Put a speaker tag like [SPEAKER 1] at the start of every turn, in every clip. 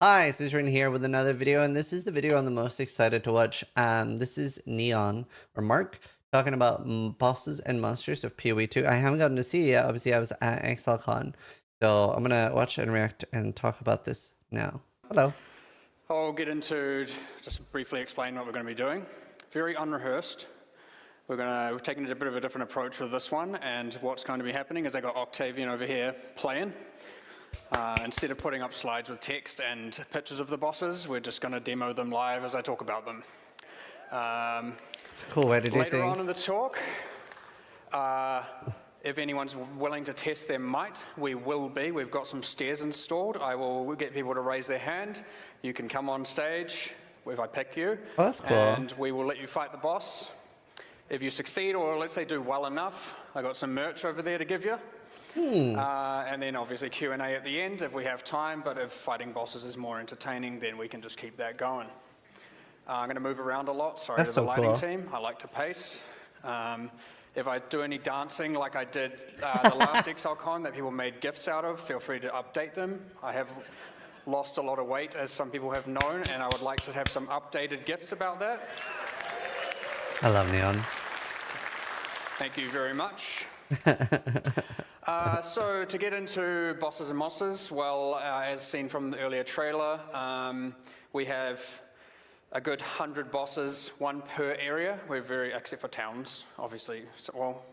[SPEAKER 1] Hi, Zizaran here with another video, and this is the video I'm the most excited to watch. This is Neon, or Mark, talking about bosses and monsters of PoE 2. I haven't gotten to see it yet. Obviously, I was at Exilecon, so I'm gonna watch and react and talk about this now. Hello.
[SPEAKER 2] I'll get into, just briefly explain what we're going to be doing. Very unrehearsed. We're taking a bit of a different approach with this one, and what's going to be happening is I got Octavian over here playing. Instead of putting up slides with text and pictures of the bosses, we're just going to demo them live as I talk about them.
[SPEAKER 1] It's a cool way to do things.
[SPEAKER 2] Later on in the talk, if anyone's willing to test their might, we will be. We've got some stairs installed. We'll get people to raise their hand. You can come on stage if I pick you.
[SPEAKER 1] Oh, that's cool.
[SPEAKER 2] And we will let you fight the boss. If you succeed, or let's say do well enough, I got some merch over there to give you. And then obviously Q&A at the end if we have time, but if fighting bosses is more entertaining, then we can just keep that going. I'm going to move around a lot, sorry to the lighting team. I like to pace. If I do any dancing like I did the last Exilecon that people made GIFs out of, feel free to update them. I have lost a lot of weight, as some people have known, and I would like to have some updated GIFs about that.
[SPEAKER 1] I love Neon.
[SPEAKER 2] Thank you very much. So to get into bosses and monsters, well, as seen from the earlier trailer, we have a good 100 bosses, one per area. Except for towns, obviously. So, well,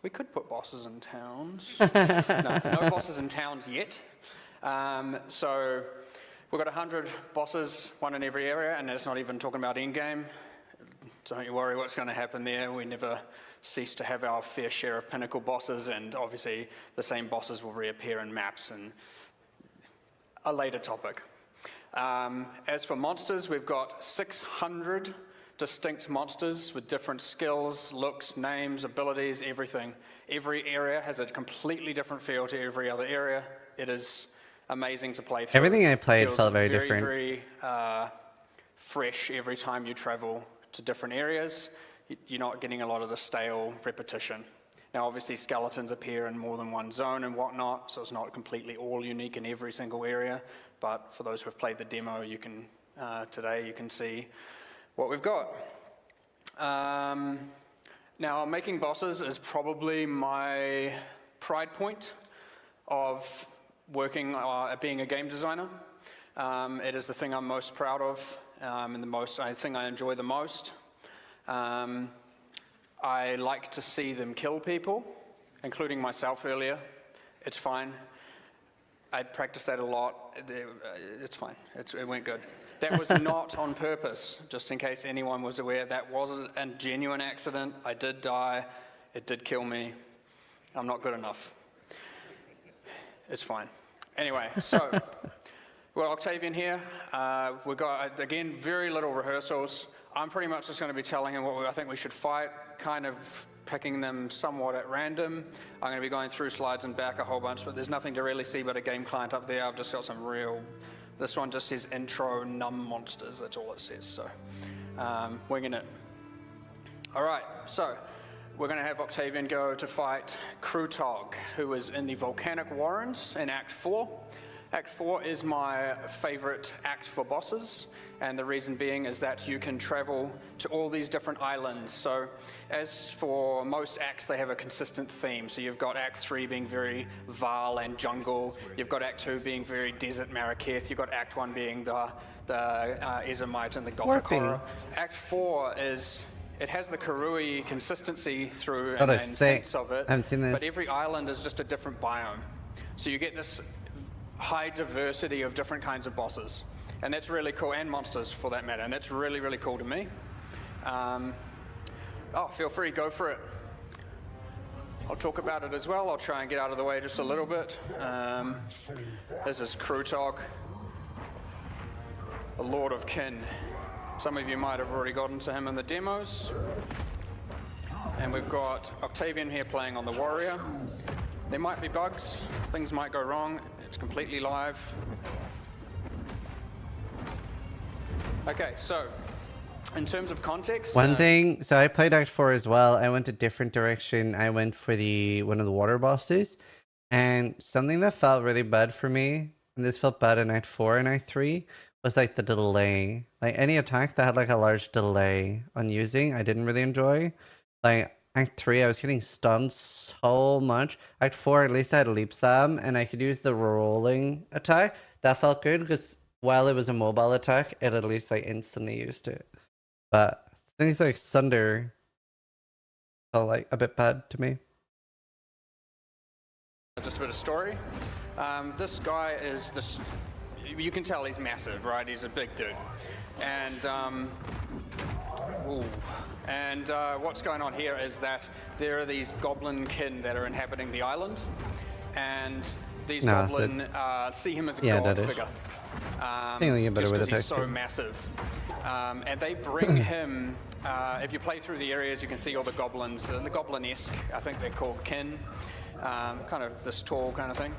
[SPEAKER 2] we could put bosses in towns. No bosses in towns yet. So we've got 100 bosses, one in every area, and that's not even talking about endgame. Don't you worry what's going to happen there. We never cease to have our fair share of pinnacle bosses, and obviously the same bosses will reappear in maps and a later topic. As for monsters, we've got 600 distinct monsters with different skills, looks, names, abilities, everything. Every area has a completely different feel to every other area. It is amazing to play through.
[SPEAKER 1] Everything I played felt very different.
[SPEAKER 2] Very fresh every time you travel to different areas. You're not getting a lot of the stale repetition. Now, obviously, skeletons appear in more than one zone and whatnot, so it's not completely all unique in every single area. But for those who have played the demo, today you can see what we've got. Now, making bosses is probably my pride point of working, being a game designer. It is the thing I'm most proud of. And the thing I enjoy the most. I like to see them kill people, including myself earlier. It's fine. I practiced that a lot. It's fine. It went good. That was not on purpose, just in case anyone was aware. That was a genuine accident. I did die. It did kill me. I'm not good enough. It's fine. Anyway, so we've got Octavian here. We've got, again, very little rehearsals. I'm pretty much just going to be telling him what I think we should fight, kind of picking them somewhat at random. I'm going to be going through slides and back a whole bunch, but there's nothing to really see but a game client up there. I've just got some this one just says intro numb monsters. That's all it says, so winging it. All right, so we're going to have Octavian go to fight Krutog, who is in the Volcanic Warrens in Act 4. Act 4 is my favorite act for bosses, and the reason being is that you can travel to all these different islands. So as for most acts, they have a consistent theme. So you've got Act 3 being very Val and jungle. You've got Act 2 being very desert Marraketh. You've got Act 1 being the Ezomite and the Gothic horror. Act 4 it has the Karui consistency through and hints of it.
[SPEAKER 1] I haven't seen this.
[SPEAKER 2] But every island is just a different biome. So you get this high diversity of different kinds of bosses, and that's really cool, and monsters for that matter, and that's really, really cool to me. Feel free, go for it. I'll talk about it as well. I'll try and get out of the way just a little bit. This is Krutog, the Lord of Kin. Some of you might have already gotten to him in the demos. And we've got Octavian here playing on the warrior. There might be bugs, things might go wrong. It's completely live. Okay, so in terms of context,
[SPEAKER 1] one thing, so I played Act 4 as well. I went a different direction. I went for one of the water bosses, and something that felt really bad for me and this felt bad in Act 4 and Act 3, was like the delay. Like any attack that had like a large delay on using, I didn't really enjoy. Like Act 3, I was getting stunned so much. Act 4, at least I had leap slam, and I could use the rolling attack. That felt good, because while it was a mobile attack, it at least like instantly used it. But things like Sunder felt like a bit bad to me.
[SPEAKER 2] Just a bit of story. This guy is this. You can tell he's massive, right? He's a big dude, and what's going on here is that there are these goblin kin that are inhabiting the island, and these goblin see him as a god figure. Just because he's so massive, and they bring him. If you play through the areas, you can see all the goblins, the goblin-esque. I think they're called kin. Kind of this tall kind of thing.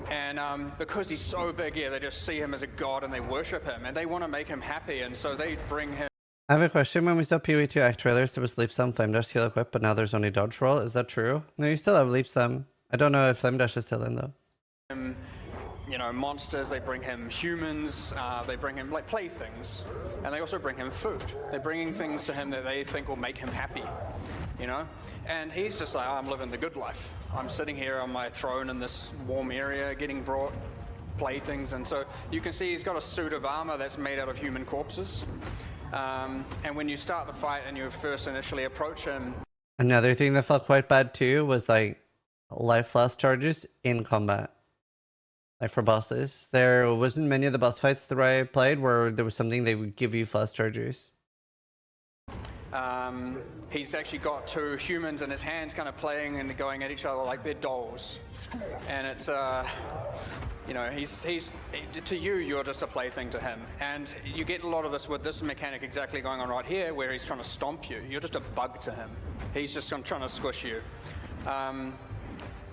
[SPEAKER 2] And because he's so big, yeah, they just see him as a god and they worship him and they want to make him happy, and so they bring him.
[SPEAKER 1] I have a question. When we saw PoE2 Act trailers, there was Leap Slam, Flame Dash, skill equip, but now there's only Dodge Roll. Is that true? No, you still have Leap Slam. I don't know if Flame Dash is still in, though.
[SPEAKER 2] You know, monsters, they bring him humans, they bring him like playthings, and they also bring him food. They're bringing things to him that they think will make him happy, you know? And he's just like, oh, I'm living the good life. I'm sitting here on my throne in this warm area getting brought playthings, and so you can see he's got a suit of armor that's made out of human corpses. And when you start the fight and you first initially approach him...
[SPEAKER 1] Another thing that felt quite bad too was like life flask charges in combat. Like for bosses, there wasn't many of the boss fights that I played where there was something they would give you fast chargers.
[SPEAKER 2] He's actually got two humans in his hands kind of playing and going at each other like they're dolls. And it's, you know, he's to you, you're just a plaything to him. And you get a lot of this with this mechanic exactly going on right here where he's trying to stomp you. You're just a bug to him. He's just trying to squish you.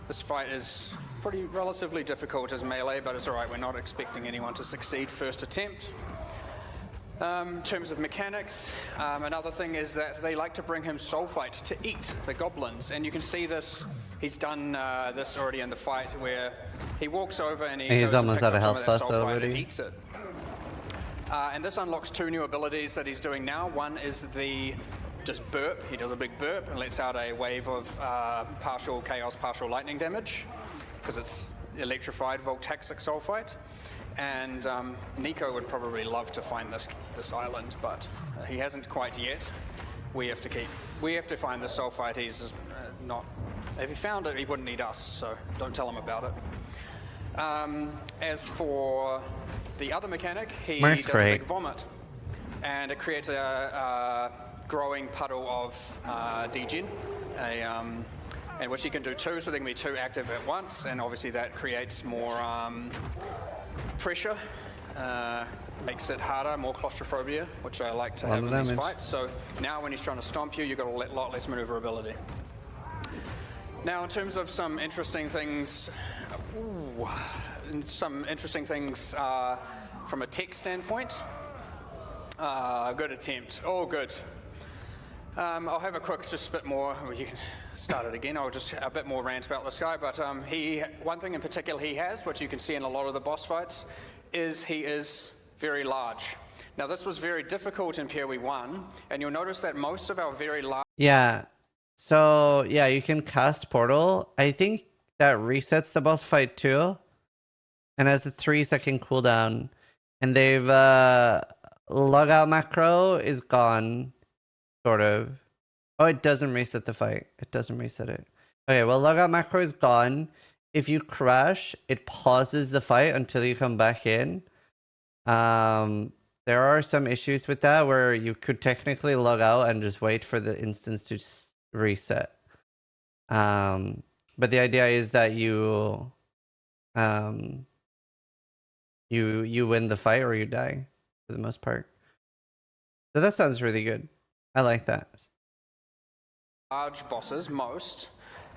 [SPEAKER 2] This fight is pretty relatively difficult as melee, but it's alright, we're not expecting anyone to succeed first attempt. In terms of mechanics, another thing is that they like to bring him sulfite to eat, the goblins, and you can see this, he's done this already in the fight where he walks over and
[SPEAKER 1] he's almost out of health plus already.
[SPEAKER 2] And eats it. And this unlocks two new abilities that he's doing now. One is the just burp, he does a big burp and lets out a wave of partial chaos, partial lightning damage, because it's electrified voltaxic sulfite. And Nico would probably love to find this island, but he hasn't quite yet. We have to find the sulfite. He's not. If he found it, he wouldn't need us. So don't tell him about it. As for the other mechanic, he does a big vomit, and it creates a growing puddle of degen, and which he can do two, so there can be two active at once, and obviously that creates more pressure, makes it harder, more claustrophobia, which I like to have in these fights. So now when he's trying to stomp you, you've got a lot less maneuverability. Now in terms of some interesting things, from a tech standpoint, good attempt, good. I'll have a quick, just a bit more, you can start it again, I'll just a bit more rant about this guy, but one thing in particular he has, which you can see in a lot of the boss fights, is he is very large. Now this was very difficult in PoE 1, and you'll notice that most of our very large...
[SPEAKER 1] Yeah, so yeah, you can cast Portal. I think that resets the boss fight too, and has a 3-second cooldown, and they've, logout macro is gone. Sort of. Oh, it doesn't reset the fight. It doesn't reset it. Okay, well, logout macro is gone. If you crash, it pauses the fight until you come back in. There are some issues with that where you could technically log out and just wait for the instance to reset. But the idea is that you win the fight or you die for the most part. So that sounds really good. I like that.
[SPEAKER 2] Large bosses, most,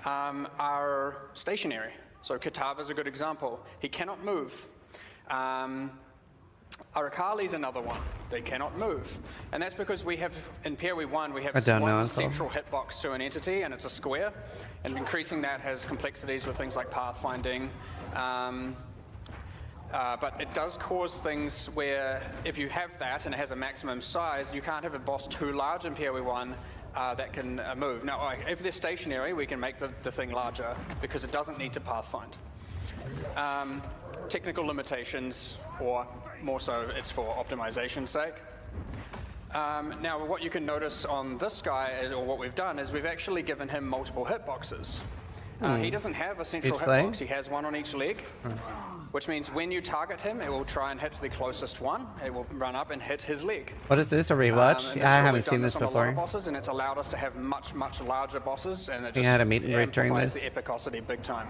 [SPEAKER 2] are stationary. So Katava's a good example. He cannot move. Arakali's another one. They cannot move. And that's because we have, in PoE 1, we have one central hitbox to an entity, and it's a square. And increasing that has complexities with things like pathfinding. But it does cause things where if you have that and it has a maximum size, you can't have a boss too large in PoE 1 that can move. Now, if they're stationary, we can make the thing larger because it doesn't need to pathfind. Technical limitations, or more so, it's for optimization's sake. Now, what you can notice on this guy, or what we've done, is we've actually given him multiple hitboxes. He doesn't have a central hitbox, he has one on each leg, which means when you target him, it will try and hit the closest one. It will run up and hit his leg.
[SPEAKER 1] What is this, a rewatch? I haven't seen this
[SPEAKER 2] on a lot
[SPEAKER 1] before.
[SPEAKER 2] of bosses, and it's allowed us to have much, much larger bosses, and it just
[SPEAKER 1] had a meet and greet during
[SPEAKER 2] amplifies
[SPEAKER 1] this?
[SPEAKER 2] the epicosity big time.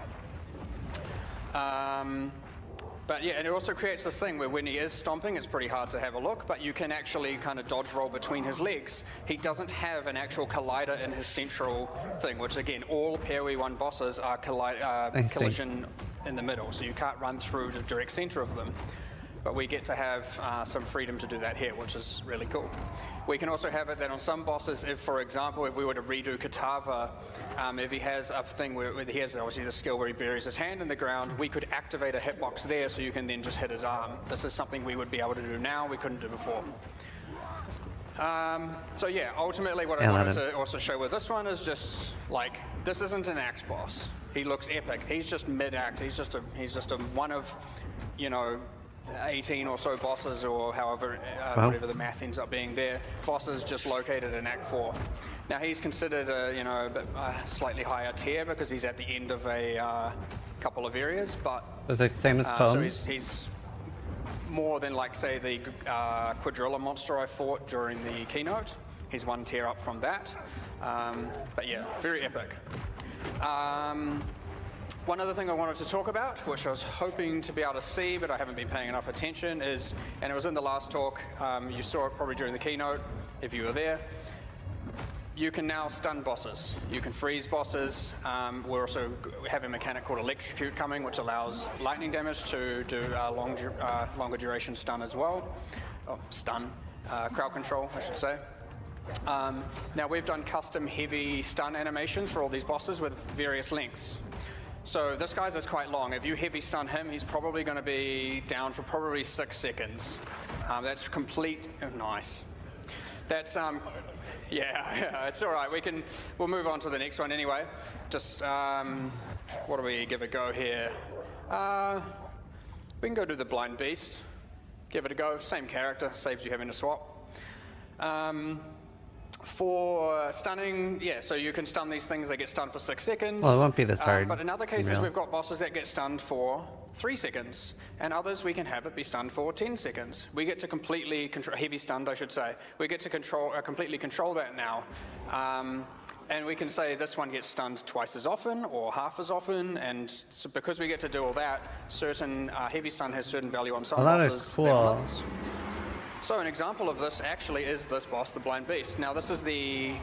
[SPEAKER 2] But yeah, and it also creates this thing where when he is stomping, it's pretty hard to have a look, but you can actually kind of dodge roll between his legs. He doesn't have an actual collider in his central thing, which again, all PoE 1 bosses are collision in the middle, so you can't run through the direct center of them. But we get to have some freedom to do that here, which is really cool. We can also have it that on some bosses, if, for example, if we were to redo Katava, if he has a thing where he has obviously the skill where he buries his hand in the ground, we could activate a hitbox there so you can then just hit his arm. This is something we would be able to do now, we couldn't do before. So yeah, ultimately what I wanted to also show with this one is just like, this isn't an axe boss. He looks epic. He's just mid-act. He's just a one of, 18 or so bosses, or however, whatever the math ends up being there. Bosses just located in Act 4. Now he's considered a slightly higher tier because he's at the end of a couple of areas, but
[SPEAKER 1] Was it the same as
[SPEAKER 2] so
[SPEAKER 1] Poem?
[SPEAKER 2] he's more than, like, say, the Quadrilla monster I fought during the keynote. He's one tier up from that. But yeah, very epic. One other thing I wanted to talk about, which I was hoping to be able to see, but I haven't been paying enough attention, is, and it was in the last talk, you saw it probably during the keynote, if you were there, you can now stun bosses. You can freeze bosses. We also have a mechanic called Electrocute coming, which allows lightning damage to do longer duration stun as well. Oh, crowd control, I should say. Now we've done custom heavy stun animations for all these bosses with various lengths. So this guy's is quite long. If you heavy stun him, he's probably going to be down for probably 6 seconds. That's complete. Oh, nice. That's yeah, it's all right. We'll move on to the next one anyway. Just what do we give a go here? We can go do the Blind Beast. Give it a go. Same character, saves you having to swap. For stunning, yeah, so you can stun these things, they get stunned for 6 seconds.
[SPEAKER 1] Well, it won't be this hard.
[SPEAKER 2] But in other cases, we've got bosses that get stunned for 3 seconds, and others we can have it be stunned for 10 seconds. We get to completely control, heavy stunned, I should say. We get to completely control that now. And we can say this one gets stunned twice as often or half as often, and so because we get to do all that, certain heavy stun has certain value on some bosses.
[SPEAKER 1] That is cool.
[SPEAKER 2] So an example of this actually is this boss, the Blind Beast. Now this is in the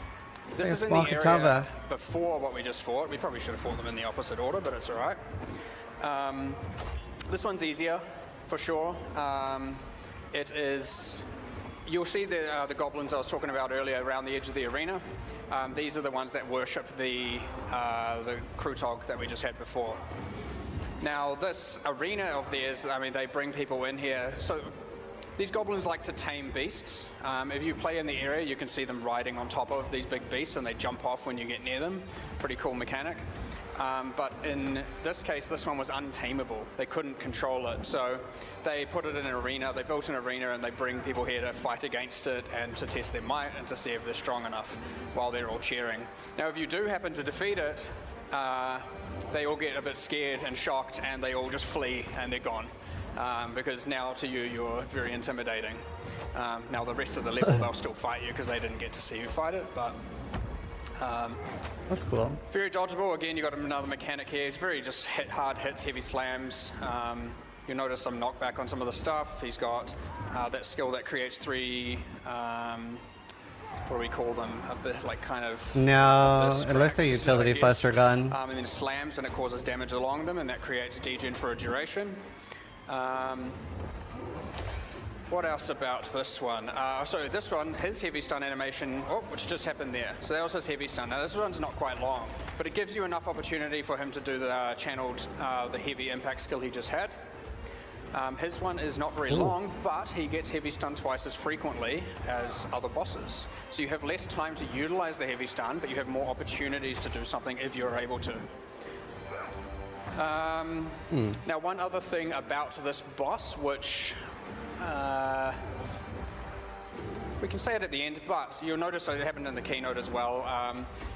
[SPEAKER 2] area
[SPEAKER 1] Katava.
[SPEAKER 2] before what we just fought. We probably should have fought them in the opposite order, but it's all right. This one's easier, for sure. It is. You'll see the goblins I was talking about earlier around the edge of the arena. These are the ones that worship the Krutog that we just had before. Now this arena of theirs, I mean, they bring people in here. So these goblins like to tame beasts. If you play in the area, you can see them riding on top of these big beasts, and they jump off when you get near them. Pretty cool mechanic. But in this case, this one was untamable. They couldn't control it. So they put it in an arena, they built an arena, and they bring people here to fight against it and to test their might and to see if they're strong enough while they're all cheering. Now, if you do happen to defeat it, they all get a bit scared and shocked, and they all just flee, and they're gone. Because now to you, you're very intimidating. Now the rest of the level, they'll still fight you because they didn't get to see you fight it, but
[SPEAKER 1] That's cool.
[SPEAKER 2] very dodgeable. Again, you've got another mechanic here. It's very just hard hits, heavy slams. You'll notice some knockback on some of the stuff. He's got that skill that creates 3, what do we call them? A bit like kind of...
[SPEAKER 1] No, it looks like utility fluster gun.
[SPEAKER 2] And then slams, and it causes damage along them, and that creates degen for a duration. What else about this one? So this one, his heavy stun animation, which just happened there. So that was his heavy stun. Now this one's not quite long, but it gives you enough opportunity for him to do the channeled, the heavy impact skill he just had. His one is not very long, but he gets heavy stun twice as frequently as other bosses. So you have less time to utilize the heavy stun, but you have more opportunities to do something if you're able to. Now, one other thing about this boss, which we can say it at the end, but you'll notice it happened in the keynote as well,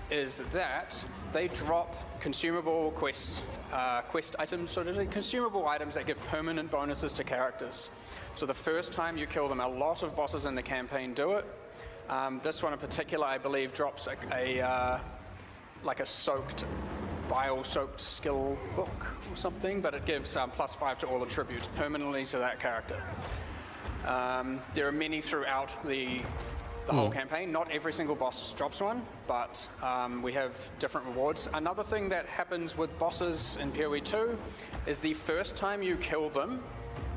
[SPEAKER 2] is that they drop consumable quest items, so they're consumable items that give permanent bonuses to characters. So the first time you kill them, a lot of bosses in the campaign do it. This one in particular, I believe, drops like a bile-soaked skill book or something, but it gives +5 to all attributes permanently to that character. There are many throughout the whole campaign. Not every single boss drops one, but we have different rewards. Another thing that happens with bosses in PoE 2 is the first time you kill them,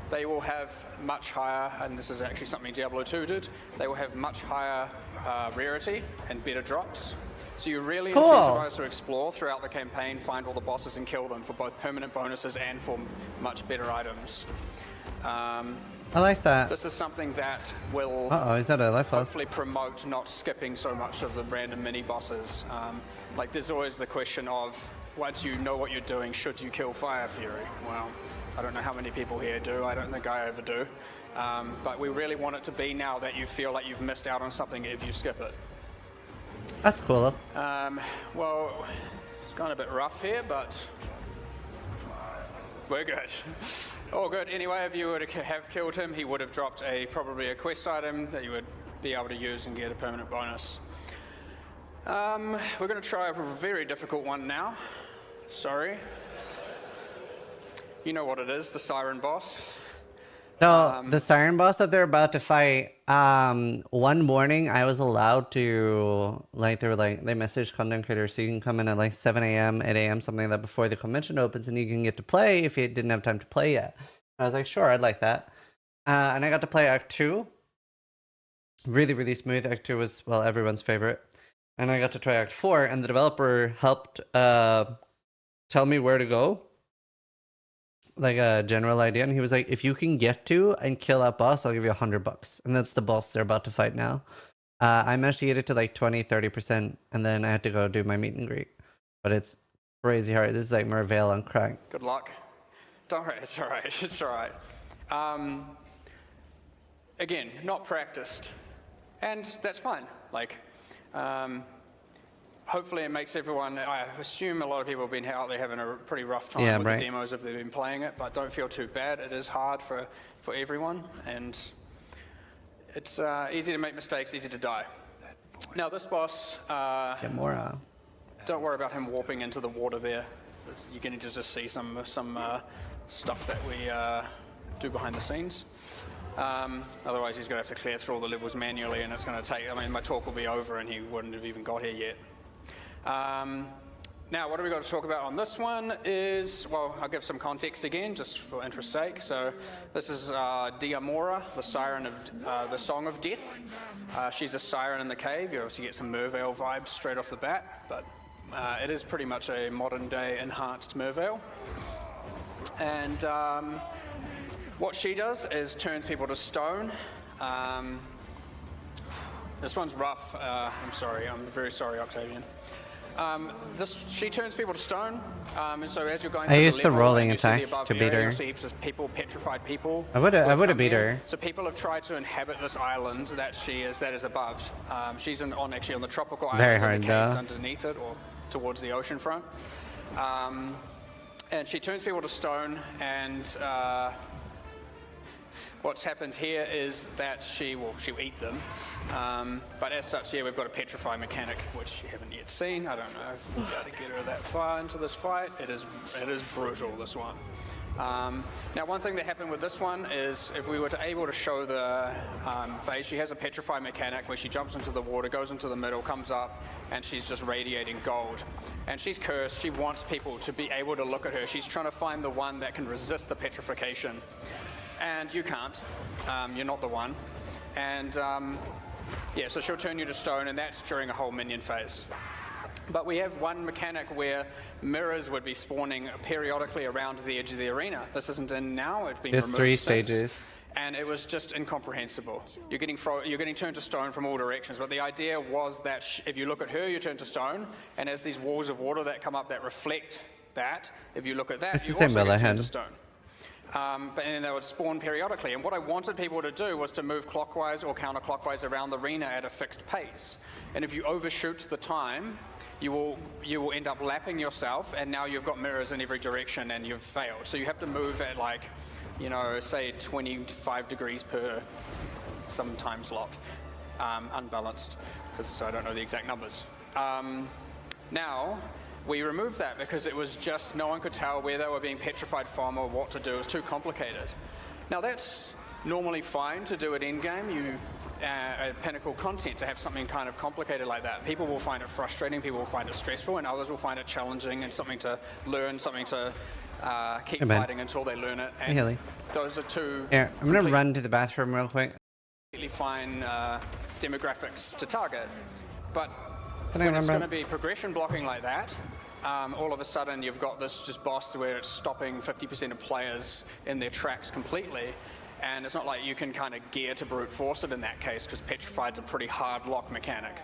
[SPEAKER 2] they will have much higher, and this is actually something Diablo 2 did, they will have much higher rarity and better drops. So you're really incentivized to explore throughout the campaign, find all the bosses and kill them for both permanent bonuses and for much better items.
[SPEAKER 1] I like that.
[SPEAKER 2] This is something that will
[SPEAKER 1] is that a life loss?
[SPEAKER 2] hopefully promote not skipping so much of the random mini bosses. Like there's always the question of, once you know what you're doing, should you kill Fire Fury? Well, I don't know how many people here do. I don't think I ever do. But we really want it to be now that you feel like you've missed out on something if you skip it.
[SPEAKER 1] That's cool.
[SPEAKER 2] Well, it's gone a bit rough here, but we're good. All good. Anyway, if you were to have killed him, he would have dropped probably a quest item that you would be able to use and get a permanent bonus. We're going to try a very difficult one now. Sorry. You know what it is, the Siren boss.
[SPEAKER 1] No, the Siren boss that they're about to fight, one morning I was allowed to, they messaged content creators so you can come in at 7 a.m., 8 a.m., something like that before the convention opens and you can get to play if you didn't have time to play yet. I was like, sure, I'd like that. And I got to play Act 2. Really, really smooth. Act 2 was, well, everyone's favorite. And I got to try Act 4 and the developer helped tell me where to go. Like a general idea, and he was like, if you can get to and kill that boss, I'll give you $100. And that's the boss they're about to fight now. I managed to get it to 20-30%, and then I had to go do my meet and greet. But it's crazy hard. This is like Merveil on crack.
[SPEAKER 2] Good luck. Don't worry, it's all right. It's all right. Again, not practiced, and that's fine. Hopefully it makes everyone, I assume a lot of people have been out there having a pretty rough time with the demos if they've been playing it, but don't feel too bad. It is hard for everyone, and it's easy to make mistakes, easy to die. Now this boss,
[SPEAKER 1] Diamora.
[SPEAKER 2] Don't worry about him warping into the water there. You're going to just see some stuff that we do behind the scenes. Otherwise he's going to have to clear through all the levels manually, and it's going to take, my talk will be over and he wouldn't have even got here yet. Now, what do we got to talk about on this one is, well, I'll give some context again, just for interest's sake. So this is Diamora, the siren of the Song of Death. She's a siren in the cave. You obviously get some Merveil vibes straight off the bat, but it is pretty much a modern-day enhanced Merveil. And what she does is turns people to stone. This one's rough. I'm sorry. I'm very sorry, Octavian. She turns people to stone, and so as you're going through
[SPEAKER 1] I used the rolling attack to beat her.
[SPEAKER 2] You see people, petrified people.
[SPEAKER 1] I would have beat her.
[SPEAKER 2] So people have tried to inhabit this island that is above. She's actually on the tropical island.
[SPEAKER 1] Very hard,
[SPEAKER 2] the caves underneath it or towards the ocean front. And she turns people to stone, and what's happened here is that she'll eat them. But as such, we've got a petrify mechanic, which you haven't yet seen. I don't know if we'll be able to get her that far into this fight. It is brutal, this one. Now, one thing that happened with this one is if we were able to show the phase, she has a petrify mechanic where she jumps into the water, goes into the middle, comes up, and she's just radiating gold. And she's cursed. She wants people to be able to look at her. She's trying to find the one that can resist the petrification. And you can't. You're not the one. And so she'll turn you to stone, and that's during a whole minion phase. But we have one mechanic where mirrors would be spawning periodically around the edge of the arena. This isn't in now, it's been
[SPEAKER 1] There's
[SPEAKER 2] removed
[SPEAKER 1] 3
[SPEAKER 2] since.
[SPEAKER 1] stages.
[SPEAKER 2] And it was just incomprehensible. You're getting turned to stone from all directions, but the idea was that if you look at her, you turn to stone, and as these walls of water that come up that reflect that, if you look at that,
[SPEAKER 1] It's
[SPEAKER 2] you
[SPEAKER 1] the same
[SPEAKER 2] also get turned
[SPEAKER 1] Bella
[SPEAKER 2] to stone. But then they would spawn periodically, and what I wanted people to do was to move clockwise or counterclockwise around the arena at a fixed pace. And if you overshoot the time, you will end up lapping yourself, and now you've got mirrors in every direction, and you've failed. So you have to move at like, you know, say 25 degrees per some time slot, unbalanced, so I don't know the exact numbers. Now, we removed that because it was just, no one could tell where they were being petrified from or what to do. It was too complicated. Now that's normally fine to do it in-game. Pinnacle content to have something kind of complicated like that. People will find it frustrating, people will find it stressful, and others will find it challenging and something to learn, something to keep fighting until they learn it. And
[SPEAKER 1] Haley.
[SPEAKER 2] those are two
[SPEAKER 1] Here, I'm gonna run to the bathroom real quick.
[SPEAKER 2] completely fine demographics to target. But
[SPEAKER 1] Can I
[SPEAKER 2] when it's
[SPEAKER 1] remember?
[SPEAKER 2] going to be progression blocking like that, all of a sudden you've got this just boss where it's stopping 50% of players in their tracks completely. And it's not like you can kind of gear to brute force it in that case, because Petrified's a pretty hard lock mechanic.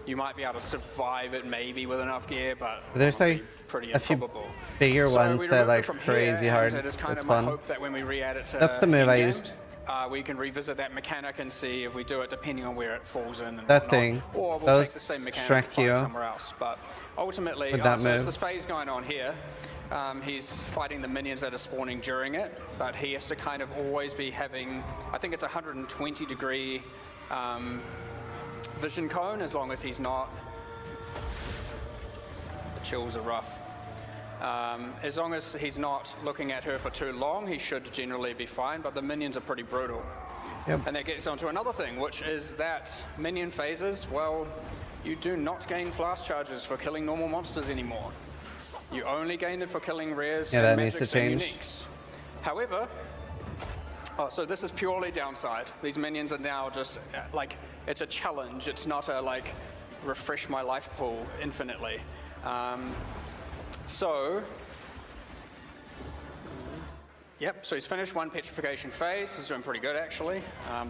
[SPEAKER 2] You might be able to survive it maybe with enough gear, but
[SPEAKER 1] There's like
[SPEAKER 2] pretty
[SPEAKER 1] a few
[SPEAKER 2] improbable.
[SPEAKER 1] bigger ones
[SPEAKER 2] we
[SPEAKER 1] that
[SPEAKER 2] removed it
[SPEAKER 1] like
[SPEAKER 2] from
[SPEAKER 1] crazy
[SPEAKER 2] here,
[SPEAKER 1] hard.
[SPEAKER 2] and it is kind
[SPEAKER 1] It's
[SPEAKER 2] of my
[SPEAKER 1] fun.
[SPEAKER 2] hope that when we re-add it to
[SPEAKER 1] That's the move I
[SPEAKER 2] in-game,
[SPEAKER 1] used.
[SPEAKER 2] we can revisit that mechanic and see if we do it depending on where it falls in. And
[SPEAKER 1] That
[SPEAKER 2] whatnot.
[SPEAKER 1] thing.
[SPEAKER 2] Or we'll
[SPEAKER 1] Those
[SPEAKER 2] take the same mechanic
[SPEAKER 1] Shrek
[SPEAKER 2] and apply it
[SPEAKER 1] you
[SPEAKER 2] somewhere else. But ultimately,
[SPEAKER 1] with that
[SPEAKER 2] so there's
[SPEAKER 1] move.
[SPEAKER 2] this phase going on here. He's fighting the minions that are spawning during it, but he has to kind of always be having, I think it's 120 degree vision cone, as long as he's not, the chills are rough. As long as he's not looking at her for too long, he should generally be fine, but the minions are pretty brutal.
[SPEAKER 1] Yep.
[SPEAKER 2] And that gets onto another thing, which is that minion phases, well, you do not gain flash charges for killing normal monsters anymore. You only gain them for killing rares
[SPEAKER 1] Yeah,
[SPEAKER 2] and
[SPEAKER 1] that needs to
[SPEAKER 2] magics and
[SPEAKER 1] change.
[SPEAKER 2] uniques. However, so this is purely downside. These minions are now just like, it's a challenge. It's not a like, refresh my life pool infinitely. Yep, so he's finished one petrification phase. He's doing pretty good, actually.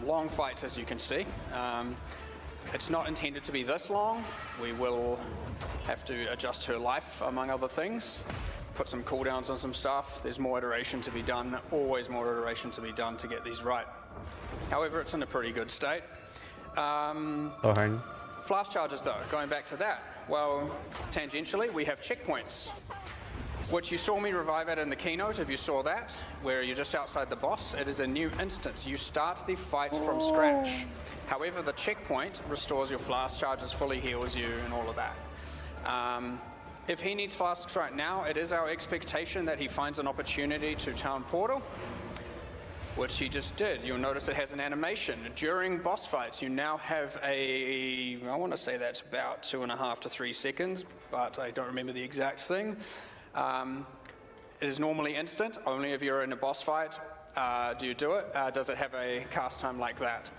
[SPEAKER 2] Long fights, as you can see. It's not intended to be this long. We will have to adjust her life, among other things. Put some cooldowns on some stuff. There's more iteration to be done, always more iteration to be done to get these right. However, it's in a pretty good state.
[SPEAKER 1] So hard.
[SPEAKER 2] Flash charges, though, going back to that. Well, tangentially, we have checkpoints, which you saw me revive at in the keynote, if you saw that, where you're just outside the boss. It is a new instance. You start the fight from scratch. However, the checkpoint restores your flash charges, fully heals you, and all of that. If he needs flasks right now, it is our expectation that he finds an opportunity to town portal, which he just did. You'll notice it has an animation. During boss fights, you now have I want to say that's about 2.5 to 3 seconds, but I don't remember the exact thing. It is normally instant, only if you're in a boss fight do you do it. Does it have a cast time like that?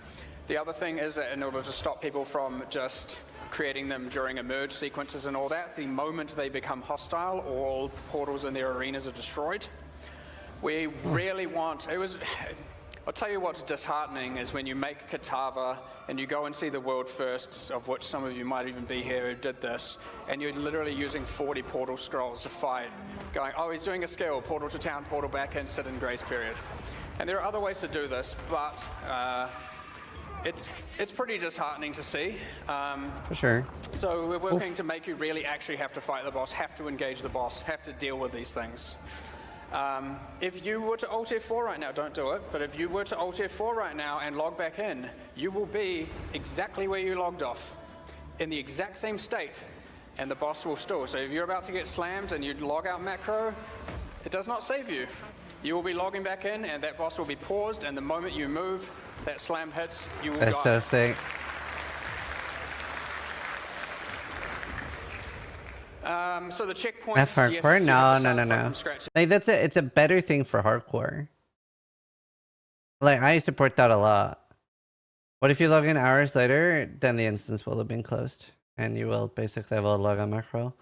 [SPEAKER 2] The other thing is that in order to stop people from just creating them during emerge sequences and all that, the moment they become hostile, all portals in their arenas are destroyed. We really want, I'll tell you what's disheartening is when you make Katava and you go and see the world firsts, of which some of you might even be here who did this, and you're literally using 40 portal scrolls to fight, going, oh, he's doing a skill, portal to town, portal back in, sit in grace period. And there are other ways to do this, but it's pretty disheartening to see.
[SPEAKER 1] For sure.
[SPEAKER 2] So we're working to make you really actually have to fight the boss, have to engage the boss, have to deal with these things. If you were to Alt F4 right now, don't do it, but if you were to Alt F4 right now and log back in, you will be exactly where you logged off, in the exact same state, and the boss will still. So if you're about to get slammed and you log out macro, it does not save you. You will be logging back in, and that boss will be paused, and the moment you move, that slam hits, you will
[SPEAKER 1] That's
[SPEAKER 2] die.
[SPEAKER 1] so sick.
[SPEAKER 2] So the checkpoints,
[SPEAKER 1] F hardcore?
[SPEAKER 2] yes, you have to
[SPEAKER 1] No.
[SPEAKER 2] start fight from scratch.
[SPEAKER 1] Like it's a better thing for hardcore. Like I support that a lot. What if you log in hours later? Then the instance will have been closed. and you will basically have a log on macro.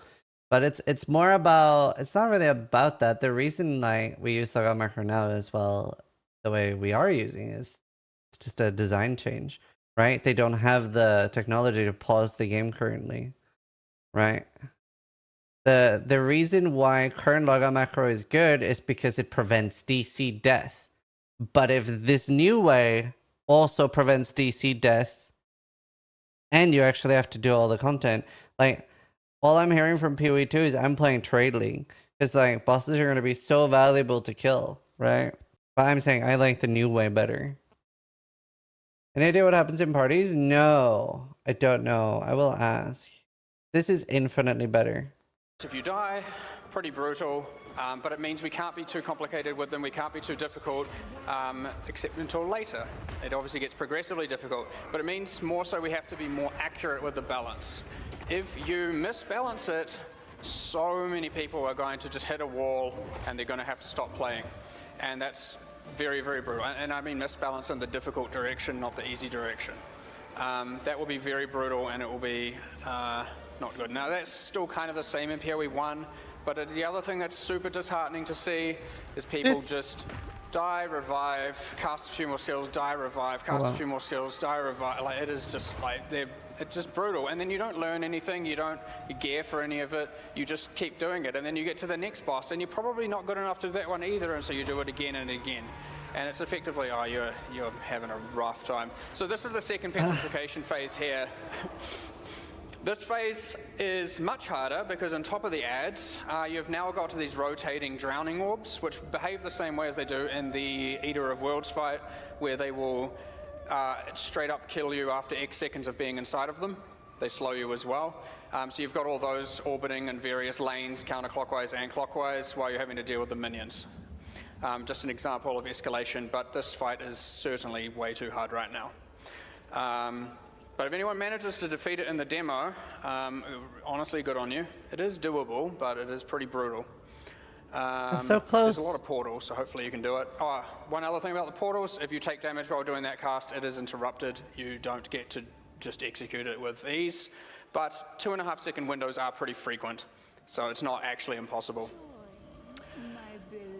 [SPEAKER 1] But it's more about, it's not really about that. The reason like we use log on macro now as well, the way we are using is it's just a design change, right? They don't have the technology to pause the game currently, right? The reason why current log on macro is good is because it prevents DC death. But if this new way also prevents DC death, and you actually have to do all the content, like all I'm hearing from PoE2 is I'm playing Trade League. Because like bosses are going to be so valuable to kill, right? But I'm saying I like the new way better. Any idea what happens in parties? No, I don't know. I will ask. This is infinitely better.
[SPEAKER 2] If you die, pretty brutal, but it means we can't be too complicated with them, we can't be too difficult, except until later. It obviously gets progressively difficult, but it means more so we have to be more accurate with the balance. If you misbalance it, so many people are going to just hit a wall and they're going to have to stop playing. And that's very, very brutal. And I mean misbalance in the difficult direction, not the easy direction. That will be very brutal and it will be not good. Now that's still kind of the same in PoE 1, but the other thing that's super disheartening to see is people just die, revive, cast a few more skills, die, revive, cast a few more skills, die, revive. Like it is just like it's just brutal. And then you don't learn anything, you gear for any of it, you just keep doing it. And then you get to the next boss and you're probably not good enough to do that one either, and so you do it again and again. And it's effectively, oh, you're having a rough time. So this is the second petrification phase here. This phase is much harder because on top of the ads, you've now got these rotating drowning orbs, which behave the same way as they do in the Eater of Worlds fight, where they will straight up kill you after X seconds of being inside of them. They slow you as well. So you've got all those orbiting in various lanes, counterclockwise and clockwise, while you're having to deal with the minions. Just an example of escalation, but this fight is certainly way too hard right now. But if anyone manages to defeat it in the demo, honestly, good on you. It is doable, but it is pretty brutal.
[SPEAKER 1] So close.
[SPEAKER 2] There's a lot of portals, so hopefully you can do it. Oh, one other thing about the portals, if you take damage while doing that cast, it is interrupted. You don't get to just execute it with ease. But 2.5 second windows are pretty frequent, so it's not actually impossible.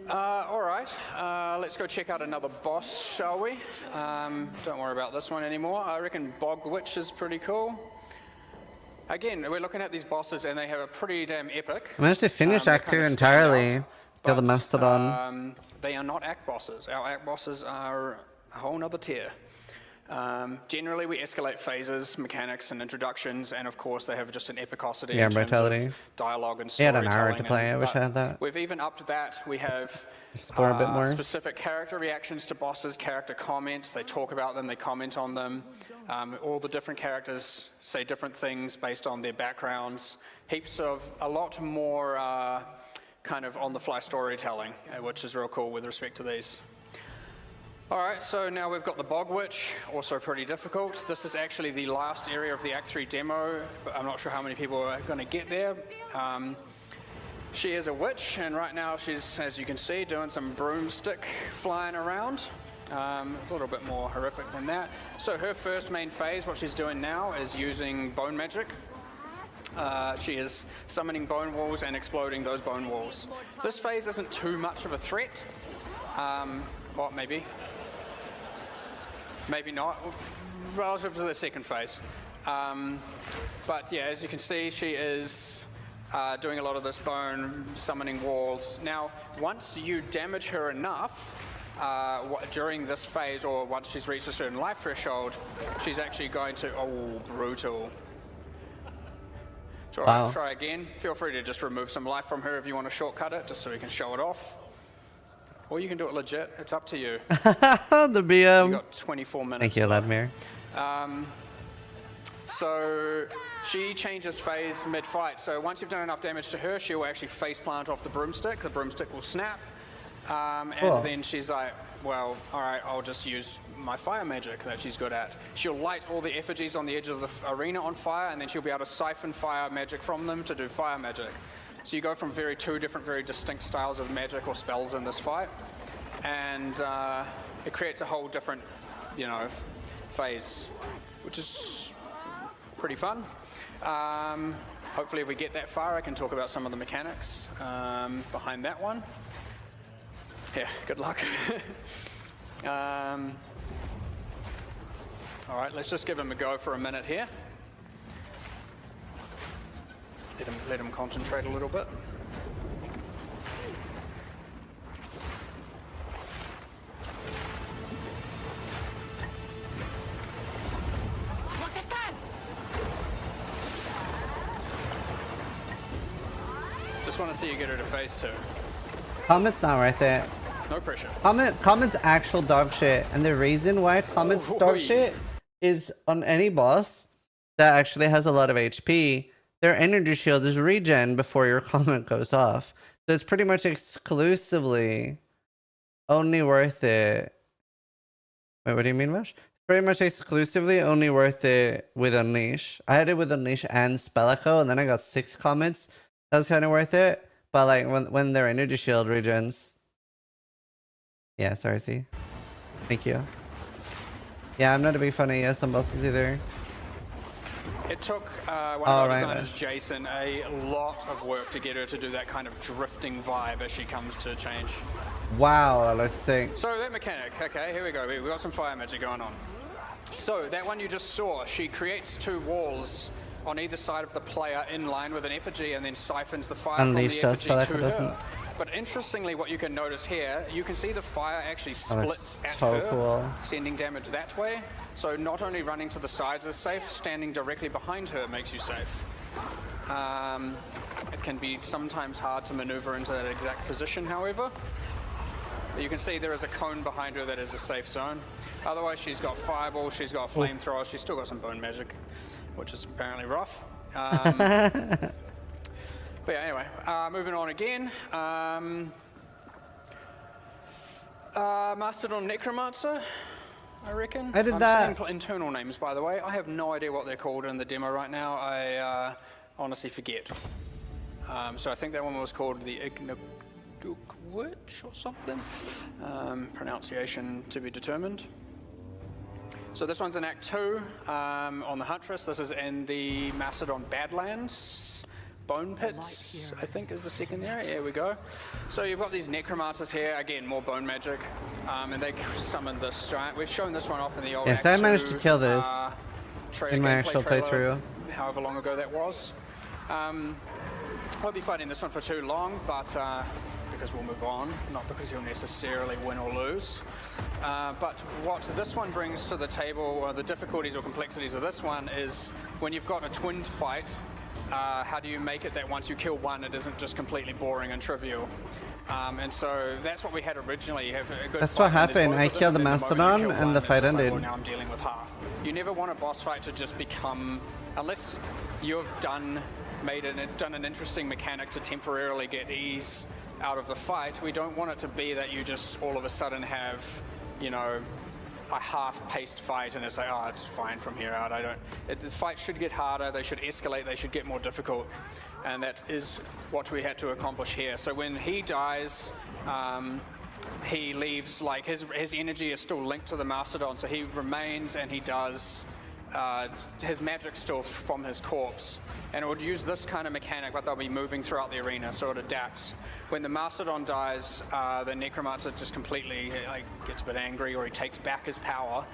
[SPEAKER 2] All right, let's go check out another boss, shall we? Don't worry about this one anymore. I reckon Bog Witch is pretty cool. Again, we're looking at these bosses and they have a pretty damn epic.
[SPEAKER 1] I managed to finish Act 2 entirely. Kill the Mastodon.
[SPEAKER 2] They are not act bosses. Our act bosses are a whole nother tier. Generally, we escalate phases, mechanics, and introductions, and of course, they have just an epicosity in terms of dialogue and storytelling.
[SPEAKER 1] Yeah, an hour to play. I wish I had that.
[SPEAKER 2] We've even upped that. We have
[SPEAKER 1] explore a bit more.
[SPEAKER 2] Specific character reactions to bosses, character comments. They talk about them, they comment on them. All the different characters say different things based on their backgrounds. Heaps of a lot more kind of on-the-fly storytelling, which is real cool with respect to these. All right, so now we've got the Bog Witch, also pretty difficult. This is actually the last area of the Act 3 demo, but I'm not sure how many people are going to get there. She is a witch, and right now she's, as you can see, doing some broomstick flying around. A little bit more horrific than that. So her first main phase, what she's doing now, is using bone magic. She is summoning bone walls and exploding those bone walls. This phase isn't too much of a threat. Well, maybe. Maybe not, relative to the second phase. But yeah, as you can see, she is doing a lot of this bone, summoning walls. Now, once you damage her enough during this phase, or once she's reached a certain life threshold, she's actually going to, oh, brutal. So wow. Try again. Feel free to just remove some life from her if you want to shortcut it, just so we can show it off. Or you can do it legit. It's up to you.
[SPEAKER 1] The BM.
[SPEAKER 2] You've got 24 minutes.
[SPEAKER 1] Thank you, Vladimir.
[SPEAKER 2] So she changes phase mid-fight. So once you've done enough damage to her, she will actually face plant off the broomstick. The broomstick will snap. And then she's like, well, all right, I'll just use my fire magic that she's good at. She'll light all the effigies on the edge of the arena on fire, and then she'll be able to siphon fire magic from them to do fire magic. So you go from two different, very distinct styles of magic or spells in this fight, and it creates a whole different, phase, which is pretty fun. Hopefully if we get that far, I can talk about some of the mechanics behind that one. Yeah, good luck. All right, let's just give him a go for a minute here. Let him concentrate a little bit. Just want to see you get her to phase 2.
[SPEAKER 1] Comet's not worth it.
[SPEAKER 2] No pressure.
[SPEAKER 1] Comet's actual dog shit, and the reason why Comet's dog shit is on any boss that actually has a lot of HP, their energy shield is regen before your Comet goes off. So it's pretty much exclusively only worth it. Wait, what do you mean, Rush? Pretty much exclusively only worth it with Unleash. I had it with Unleash and Spellico, and then I got 6 Comets. That was kind of worth it. But like when their energy shield regens. Yeah, sorry, C. Thank you. Yeah, I'm not a big fan of some bosses either.
[SPEAKER 2] It took one of our designers, Jason, a lot of work to get her to do that kind of drifting vibe as she comes to change.
[SPEAKER 1] Wow, that looks sick.
[SPEAKER 2] So that mechanic, okay, here we go. We've got some fire magic going on. So that one you just saw, she creates 2 walls on either side of the player in line with an effigy and then siphons the fire from the effigy to her. But interestingly, what you can notice here, you can see the fire actually splits at her, sending damage that way. So not only running to the sides is safe, standing directly behind her makes you safe. It can be sometimes hard to maneuver into that exact position, however. You can see there is a cone behind her that is a safe zone. Otherwise, she's got fireball, she's got flamethrower, she's still got some bone magic, which is apparently rough. But yeah, anyway, moving on again. Mastodon Necromancer, I reckon.
[SPEAKER 1] I did that.
[SPEAKER 2] I'm saying internal names, by the way. I have no idea what they're called in the demo right now. I honestly forget. So I think that one was called the Bog Witch or something. Pronunciation to be determined. So this one's in Act 2 on the Huntress. This is in the Mastodon Badlands. Bone Pits, I think, is the second area. Here we go. So you've got these necromancers here. Again, more bone magic. And they summon this giant. We've shown this one off in the old
[SPEAKER 1] Yes, I managed to kill this in my actual
[SPEAKER 2] playthrough. However long ago that was. Won't be fighting this one for too long, but because we'll move on, not because he'll necessarily win or lose. But what this one brings to the table, or the difficulties or complexities of this one, is when you've got a twinned fight, how do you make it that once you kill one, it isn't just completely boring and trivial? And so that's what we had originally.
[SPEAKER 1] That's what happened. I killed the Mastodon and the fight ended.
[SPEAKER 2] Now I'm dealing with half. You never want a boss fight to just become, unless you've done an interesting mechanic to temporarily get ease out of the fight. We don't want it to be that you just all of a sudden have, you know, a half-paced fight and it's like, oh, it's fine from here out. The fight should get harder, they should escalate, they should get more difficult. And that is what we had to accomplish here. So when he dies, he leaves, like, his energy is still linked to the Mastodon, so he remains and he does his magic still from his corpse. And it would use this kind of mechanic, but they'll be moving throughout the arena, so it adapts. When the Mastodon dies, the Necromancer just completely gets a bit angry, or he takes back his power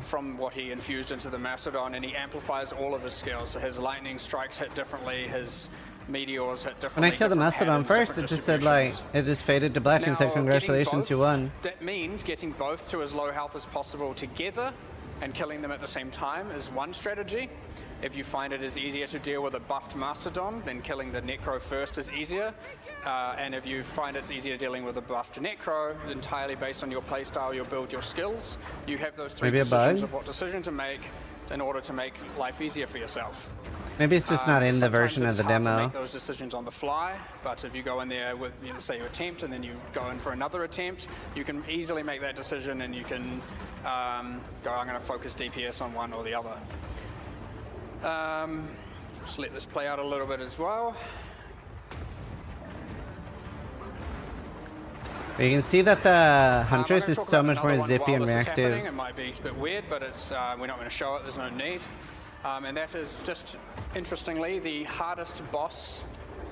[SPEAKER 2] from what he infused into the Mastodon, and he amplifies all of his skills. So his lightning strikes hit differently, his meteors hit differently.
[SPEAKER 1] When I killed the Mastodon first, it just said, like, it just faded to black and said, congratulations, you won.
[SPEAKER 2] That means getting both to as low health as possible together and killing them at the same time is one strategy. If you find it is easier to deal with a buffed Mastodon, then killing the Necro first is easier. And if you find it's easier dealing with a buffed Necro, entirely based on your playstyle, you'll build your skills. You have those 3 decisions of what decision to make in order to make life easier for yourself.
[SPEAKER 1] Maybe it's just not in the version of the demo.
[SPEAKER 2] It's hard to make those decisions on the fly, but if you go in there with, say you attempt and then you go in for another attempt, you can easily make that decision and you can go, I'm going to focus DPS on one or the other. Just let this play out a little bit as well.
[SPEAKER 1] But you can see that the Huntress is so much more zippy and reactive.
[SPEAKER 2] It might be a bit weird, but it's we're not going to show it. There's no need. And that is just, interestingly, the hardest boss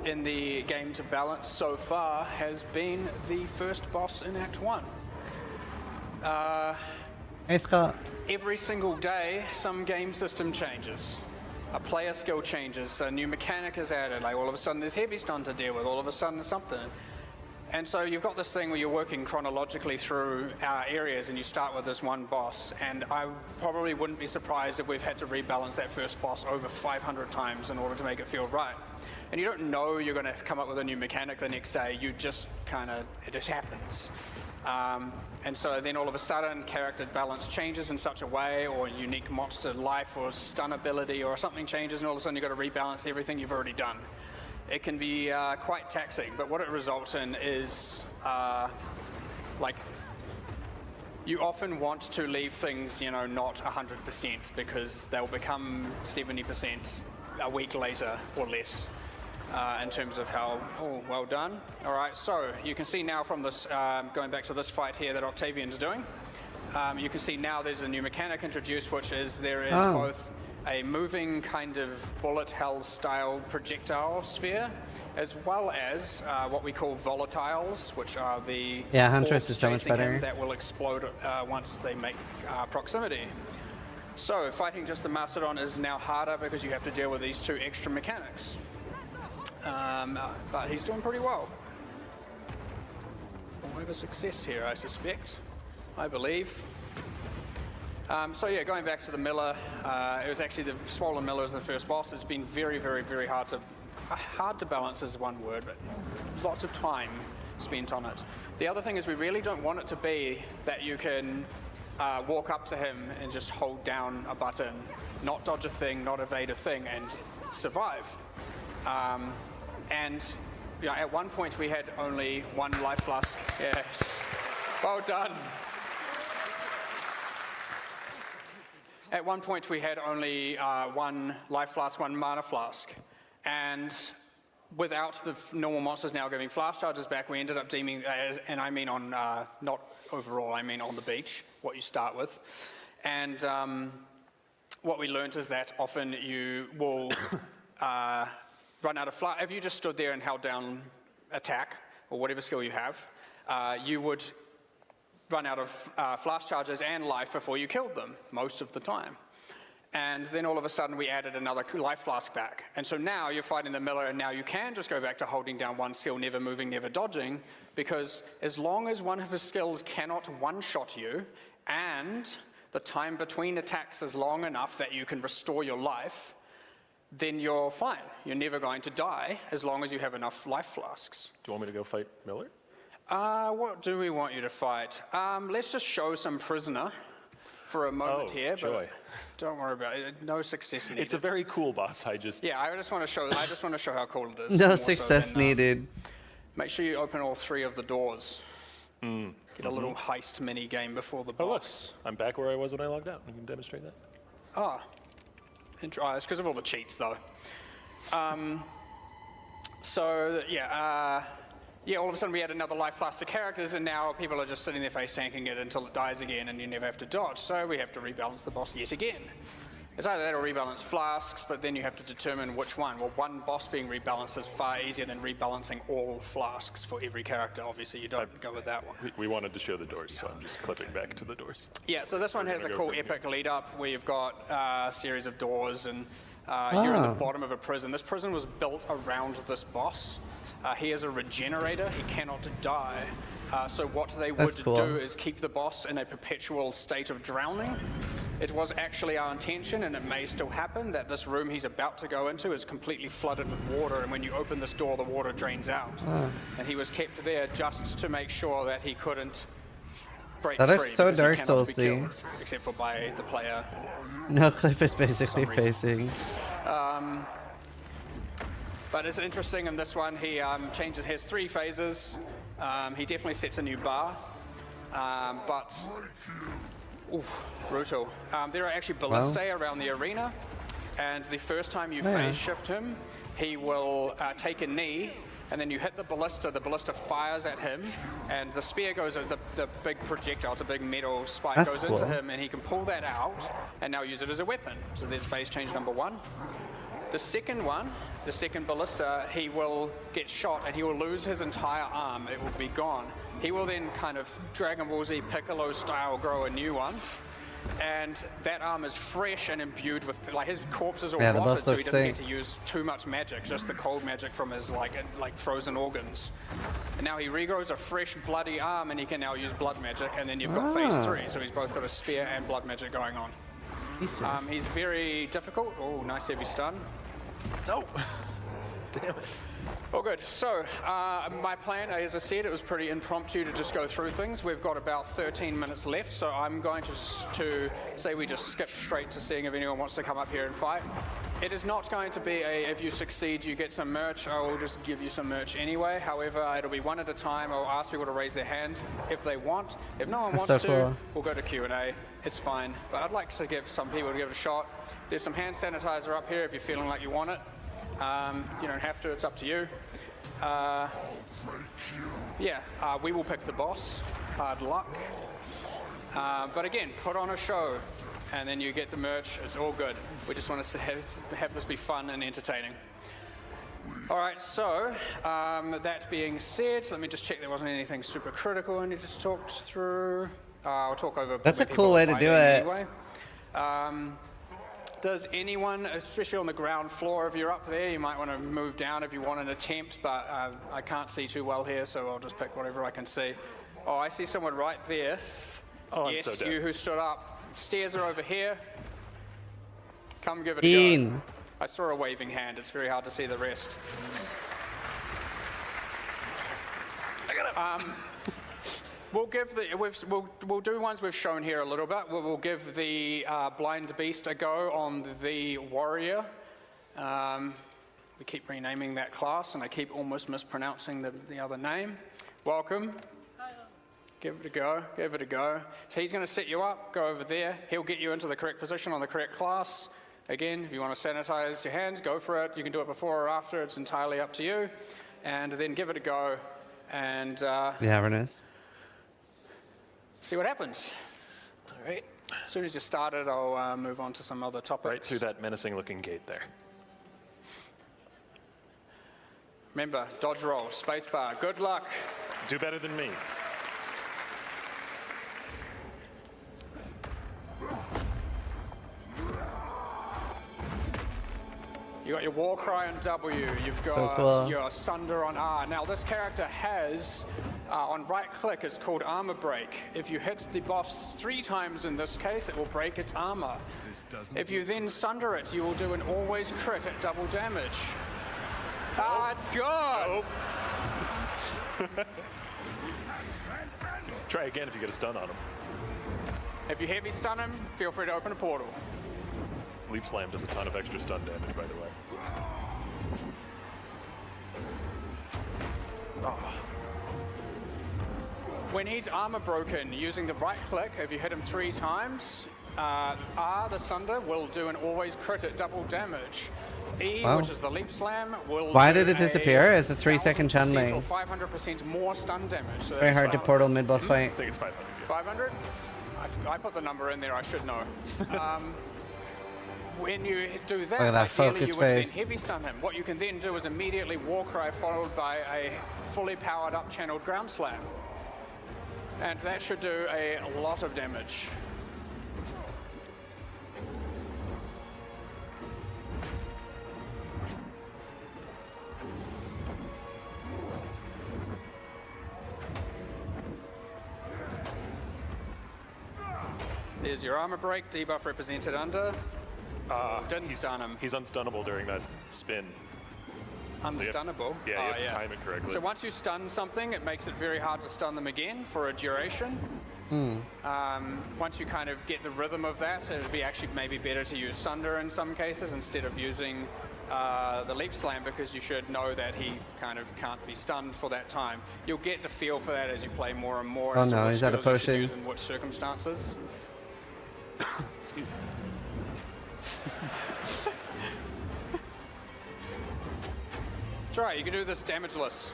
[SPEAKER 2] in the game to balance so far has been the first boss in Act 1.
[SPEAKER 1] Hey, Scott.
[SPEAKER 2] Every single day, some game system changes. A player skill changes, a new mechanic is added, like all of a sudden there's heavy stun to deal with, all of a sudden something. And so you've got this thing where you're working chronologically through areas and you start with this one boss, and I probably wouldn't be surprised if we've had to rebalance that first boss over 500 times in order to make it feel right. And you don't know you're going to come up with a new mechanic the next day, you just it just happens. And so then all of a sudden character balance changes in such a way, or unique monster life or stun ability or something changes, and all of a sudden you've got to rebalance everything you've already done. It can be quite taxing, but what it results in is you often want to leave things, not 100% because they'll become 70% a week later or less. In terms of how, well done. All right, so you can see now from this, going back to this fight here that Octavian's doing, you can see now there's a new mechanic introduced, which is there is both a moving kind of bullet hell style projectile sphere, as well as what we call volatiles, which are the
[SPEAKER 1] Huntress is so much
[SPEAKER 2] chasing him
[SPEAKER 1] better.
[SPEAKER 2] that will explode once they make proximity. So fighting just the Mastodon is now harder because you have to deal with these two extra mechanics. But he's doing pretty well. We'll have a success here, I suspect. I believe. So yeah, going back to the Miller, it was actually the Swollen Miller as the first boss. It's been very, very, very hard to balance is one word, but lots of time spent on it. The other thing is we really don't want it to be that you can walk up to him and just hold down a button, not dodge a thing, not evade a thing, and survive. And at one point we had only one life flask. Yes, well done. At one point we had only one life flask, one mana flask, and without the normal monsters now giving flash charges back, we ended up deeming, and I mean on, not overall, I mean on the beach, what you start with. And what we learned is that often you will run out of flash. If you just stood there and held down attack, or whatever skill you have, you would run out of flash charges and life before you killed them, most of the time. And then all of a sudden we added another life flask back. And so now you're fighting the Miller, and now you can just go back to holding down one skill, never moving, never dodging, because as long as one of his skills cannot one-shot you, and the time between attacks is long enough that you can restore your life, then you're fine. You're never going to die as long as you have enough life flasks.
[SPEAKER 3] Do you want me to go fight Miller?
[SPEAKER 2] What do we want you to fight? Let's just show some prisoner for a moment here.
[SPEAKER 3] Joy.
[SPEAKER 2] But don't worry about it. No success needed.
[SPEAKER 3] It's a very cool boss. I just
[SPEAKER 2] want to show how cool it is.
[SPEAKER 1] No
[SPEAKER 2] more so
[SPEAKER 1] success
[SPEAKER 2] than,
[SPEAKER 1] needed.
[SPEAKER 2] Make sure you open all three of the doors. Get a little heist mini game before the
[SPEAKER 3] look,
[SPEAKER 2] boss.
[SPEAKER 3] I'm back where I was when I logged out. You can demonstrate that.
[SPEAKER 2] It's because of all the cheats, though. All of a sudden we had another life flask to characters, and now people are just sitting there face tanking it until it dies again, and you never have to dodge. So we have to rebalance the boss yet again. It's either that or rebalance flasks, but then you have to determine which one. Well, one boss being rebalanced is far easier than rebalancing all flasks for every character. Obviously, you don't go with that one.
[SPEAKER 3] We wanted to show the doors, so I'm just clipping back to the doors.
[SPEAKER 2] Yeah, so this one has a
[SPEAKER 3] go
[SPEAKER 2] cool
[SPEAKER 3] from
[SPEAKER 2] epic lead-up where you've got a series of doors, and you're in the bottom of a prison. This prison was built around this boss. He is a regenerator. He cannot die. So what they would do is keep the boss in a perpetual state of drowning. It was actually our intention, and it may still happen, that this room he's about to go into is completely flooded with water, and when you open this door, the water drains out. And he was kept there just to make sure that he couldn't break
[SPEAKER 1] That
[SPEAKER 2] free.
[SPEAKER 1] looks so
[SPEAKER 2] because he
[SPEAKER 1] Dark
[SPEAKER 2] cannot be
[SPEAKER 1] Souls-y.
[SPEAKER 2] killed, except for by the player.
[SPEAKER 1] No clip is basically facing.
[SPEAKER 2] But it's interesting in this one, he changes his 3 phases. He definitely sets a new bar, but brutal. There are actually ballistae around the arena, and the first time you phase shift him, he will take a knee, and then you hit the ballista fires at him, and the spear goes, the big projectile, it's a big metal spike,
[SPEAKER 1] That's
[SPEAKER 2] goes
[SPEAKER 1] cool.
[SPEAKER 2] into him, and he can pull that out and now use it as a weapon. So there's phase change number 1. The second one, the second ballista, he will get shot and he will lose his entire arm. It will be gone. He will then kind of Dragon Ball Z Piccolo style grow a new one. And that arm is fresh and imbued with, like, his corpse is all
[SPEAKER 1] Yeah, the
[SPEAKER 2] rotted,
[SPEAKER 1] boss
[SPEAKER 2] so he
[SPEAKER 1] looks
[SPEAKER 2] doesn't
[SPEAKER 1] sick.
[SPEAKER 2] get to use too much magic, just the cold magic from his like frozen organs. And now he regrows a fresh bloody arm and he can now use blood magic, and then you've got phase 3, so he's both got a spear and blood magic going on.
[SPEAKER 1] Jesus.
[SPEAKER 2] He's very difficult. Oh, nice heavy stun.
[SPEAKER 3] No. Damn it.
[SPEAKER 2] All good. So my plan, as I said, it was pretty impromptu to just go through things. We've got about 13 minutes left, so I'm going to say we just skip straight to seeing if anyone wants to come up here and fight. It is not going to be a, if you succeed, you get some merch. I will just give you some merch anyway. However, it'll be one at a time. I'll ask people to raise their hand if they want. If no one
[SPEAKER 1] That's
[SPEAKER 2] wants
[SPEAKER 1] so
[SPEAKER 2] to,
[SPEAKER 1] cool.
[SPEAKER 2] we'll go to Q&A. It's fine. But I'd like to give some people to give it a shot. There's some hand sanitizer up here if you're feeling like you want it. You don't have to, it's up to you. We will pick the boss. Hard luck. But again, put on a show, and then you get the merch. It's all good. We just want to have this be fun and entertaining. All right, so that being said, let me just check there wasn't anything super critical I need to talk through. I'll talk over.
[SPEAKER 1] That's a
[SPEAKER 2] people
[SPEAKER 1] cool way to
[SPEAKER 2] fighting
[SPEAKER 1] do it.
[SPEAKER 2] Anyway. Does anyone, especially on the ground floor, if you're up there, you might want to move down if you want an attempt, but I can't see too well here, so I'll just pick whatever I can see. Oh, I see someone right there.
[SPEAKER 3] Oh, I'm
[SPEAKER 2] Yes,
[SPEAKER 3] so dead.
[SPEAKER 2] you who stood up. Stairs are over here. Come give it a
[SPEAKER 1] Ian.
[SPEAKER 2] go. I saw a waving hand. It's very hard to see the rest.
[SPEAKER 3] I got it.
[SPEAKER 2] We'll give the we'll do ones we've shown here a little bit. We'll give the blind beast a go on the warrior. We keep renaming that class, and I keep almost mispronouncing the other name. Welcome. Give it a go. Give it a go. So he's going to set you up. Go over there. He'll get you into the correct position on the correct class. Again, if you want to sanitize your hands, go for it. You can do it before or after. It's entirely up to you. And then give it a go. And
[SPEAKER 1] Yeah, Ernest.
[SPEAKER 2] see what happens.
[SPEAKER 3] All right.
[SPEAKER 2] As soon as you started, I'll move on to some other topics.
[SPEAKER 3] Right through that menacing-looking gate there.
[SPEAKER 2] Remember, dodge roll, spacebar. Good luck.
[SPEAKER 3] Do better than me.
[SPEAKER 2] You got your war cry on W. You've got
[SPEAKER 1] So cool.
[SPEAKER 2] your sunder on R. Now this character has, on right click, it's called armor break. If you hit the boss 3 times in this case, it will break its armor. If you then sunder it, you will do an always crit at double damage. Ah, it's good.
[SPEAKER 3] Try again if you get a stun on him.
[SPEAKER 2] If you heavy stun him, feel free to open a portal.
[SPEAKER 3] Leap Slam does a ton of extra stun damage, by the way.
[SPEAKER 2] When he's armor broken, using the right click, if you hit him 3 times, R, the sunder, will do an always crit at double damage. E,
[SPEAKER 1] Wow.
[SPEAKER 2] which is the leap slam, will
[SPEAKER 1] Why
[SPEAKER 2] do
[SPEAKER 1] did it disappear? It's the 3-second
[SPEAKER 2] 1000%
[SPEAKER 1] channeling.
[SPEAKER 2] or 500% more stun damage. So
[SPEAKER 1] Very
[SPEAKER 2] that's
[SPEAKER 1] hard to portal mid-boss fight.
[SPEAKER 3] I think it's 500. Yeah.
[SPEAKER 2] 500? I put the number in there, I should know. When you do that,
[SPEAKER 1] Look at that
[SPEAKER 2] ideally
[SPEAKER 1] focus
[SPEAKER 2] you would then
[SPEAKER 1] face.
[SPEAKER 2] heavy stun him. What you can then do is immediately war cry followed by a fully powered up channeled ground slam. And that should do a lot of damage. There's your armor break, debuff represented under. Didn't stun him.
[SPEAKER 3] He's unstunnable during that spin.
[SPEAKER 2] Unstunnable.
[SPEAKER 3] Yeah, you have to time it correctly.
[SPEAKER 2] So once you stun something, it makes it very hard to stun them again for a duration. Once you kind of get the rhythm of that, it'd be actually maybe better to use Sunder in some cases instead of using the Leap Slam, because you should know that he kind of can't be stunned for that time. You'll get the feel for that as you play more and more.
[SPEAKER 1] Oh
[SPEAKER 2] as to
[SPEAKER 1] no,
[SPEAKER 2] which
[SPEAKER 1] he's out of
[SPEAKER 2] skills you should use
[SPEAKER 1] potions.
[SPEAKER 2] in which circumstances.
[SPEAKER 3] Excuse me.
[SPEAKER 2] try. You can do this damageless.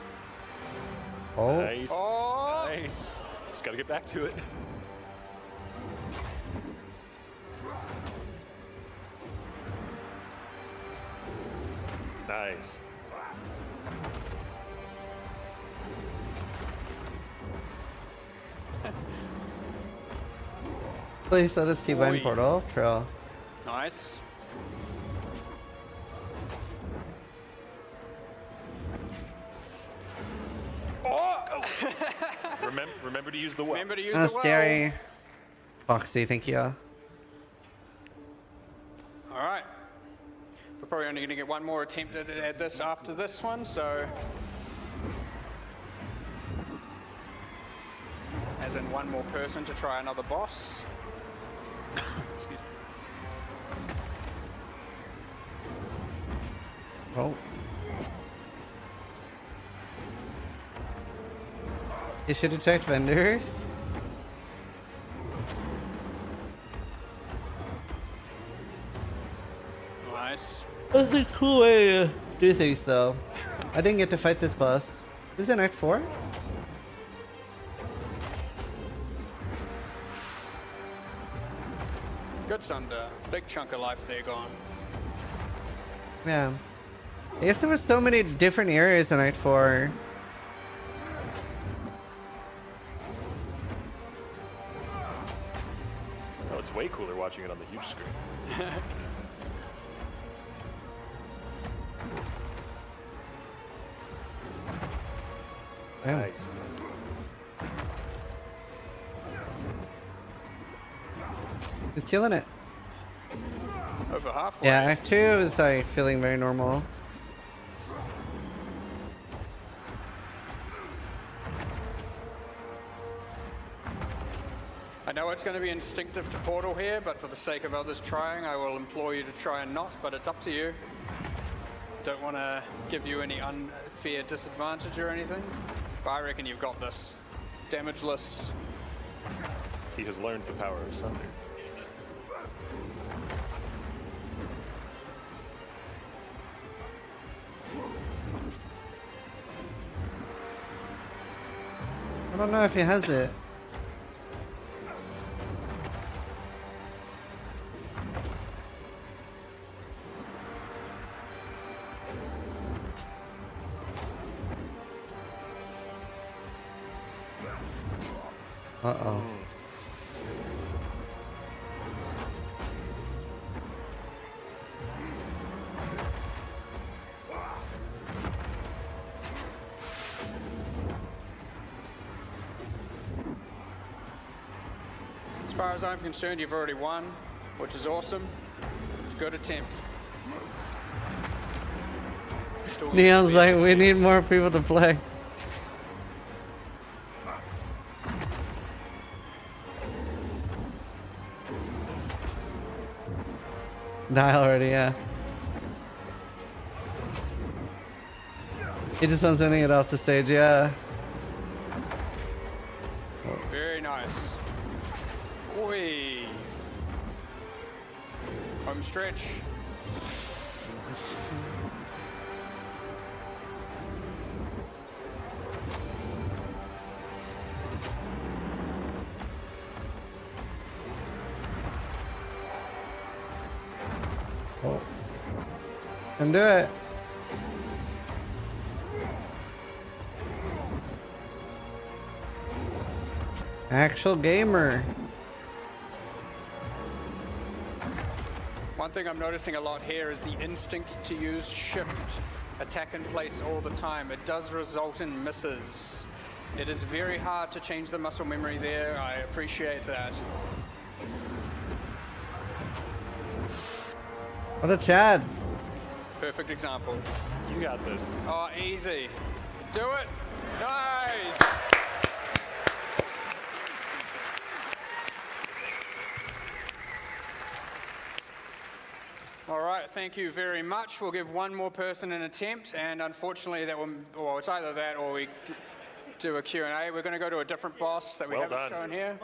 [SPEAKER 1] Oh.
[SPEAKER 3] Nice.
[SPEAKER 2] Oh.
[SPEAKER 3] Nice. Just gotta get back to it. Nice.
[SPEAKER 1] Please let us keep buying
[SPEAKER 2] Oi.
[SPEAKER 1] portal. True.
[SPEAKER 2] Nice. Oh!
[SPEAKER 3] Remember to use the well.
[SPEAKER 2] Remember to use
[SPEAKER 1] That's
[SPEAKER 2] the well.
[SPEAKER 1] scary. Foxy, thank you.
[SPEAKER 2] All right. We're probably only going to get one more attempt at this after this one, so. As in one more person to try another boss.
[SPEAKER 3] Excuse me.
[SPEAKER 1] Oh. You should detect vendors.
[SPEAKER 2] Nice.
[SPEAKER 1] That's a cool way to do things, though. I didn't get to fight this boss. Is it Act 4?
[SPEAKER 2] Good Sunder. Big chunk of life there gone.
[SPEAKER 1] Yeah. I guess there were so many different areas in Act 4.
[SPEAKER 3] Oh, it's way cooler watching it on the huge screen.
[SPEAKER 1] Yeah.
[SPEAKER 3] Nice.
[SPEAKER 1] He's killing it.
[SPEAKER 2] Over halfway.
[SPEAKER 1] Yeah, Act 2 is like feeling very normal.
[SPEAKER 2] I know it's going to be instinctive to portal here, but for the sake of others trying, I will implore you to try and not, but it's up to you. Don't want to give you any unfair disadvantage or anything, but I reckon you've got this. Damageless.
[SPEAKER 3] He has learned the power of Sunder.
[SPEAKER 1] I don't know if he has it. Uh-oh.
[SPEAKER 2] As far as I'm concerned, you've already won, which is awesome. It's a good attempt. Still needs to
[SPEAKER 1] Neon's
[SPEAKER 2] be a
[SPEAKER 1] like, we need
[SPEAKER 2] success.
[SPEAKER 1] more people to play. Die already, yeah. He just wants to get off the stage, yeah.
[SPEAKER 2] Very nice. Oi. Home stretch.
[SPEAKER 1] Oh. Can do it. Actual gamer.
[SPEAKER 2] One thing I'm noticing a lot here is the instinct to use shift, attack in place all the time. It does result in misses. It is very hard to change the muscle memory there. I appreciate that.
[SPEAKER 1] What a Chad.
[SPEAKER 2] Perfect example.
[SPEAKER 3] You got this.
[SPEAKER 2] Oh, easy. Do it. Nice. All right, thank you very much. We'll give one more person an attempt, and unfortunately that will, well, it's either that or we do a Q&A. We're going to go to a different boss that we
[SPEAKER 3] Well
[SPEAKER 2] haven't
[SPEAKER 3] done.
[SPEAKER 2] shown here.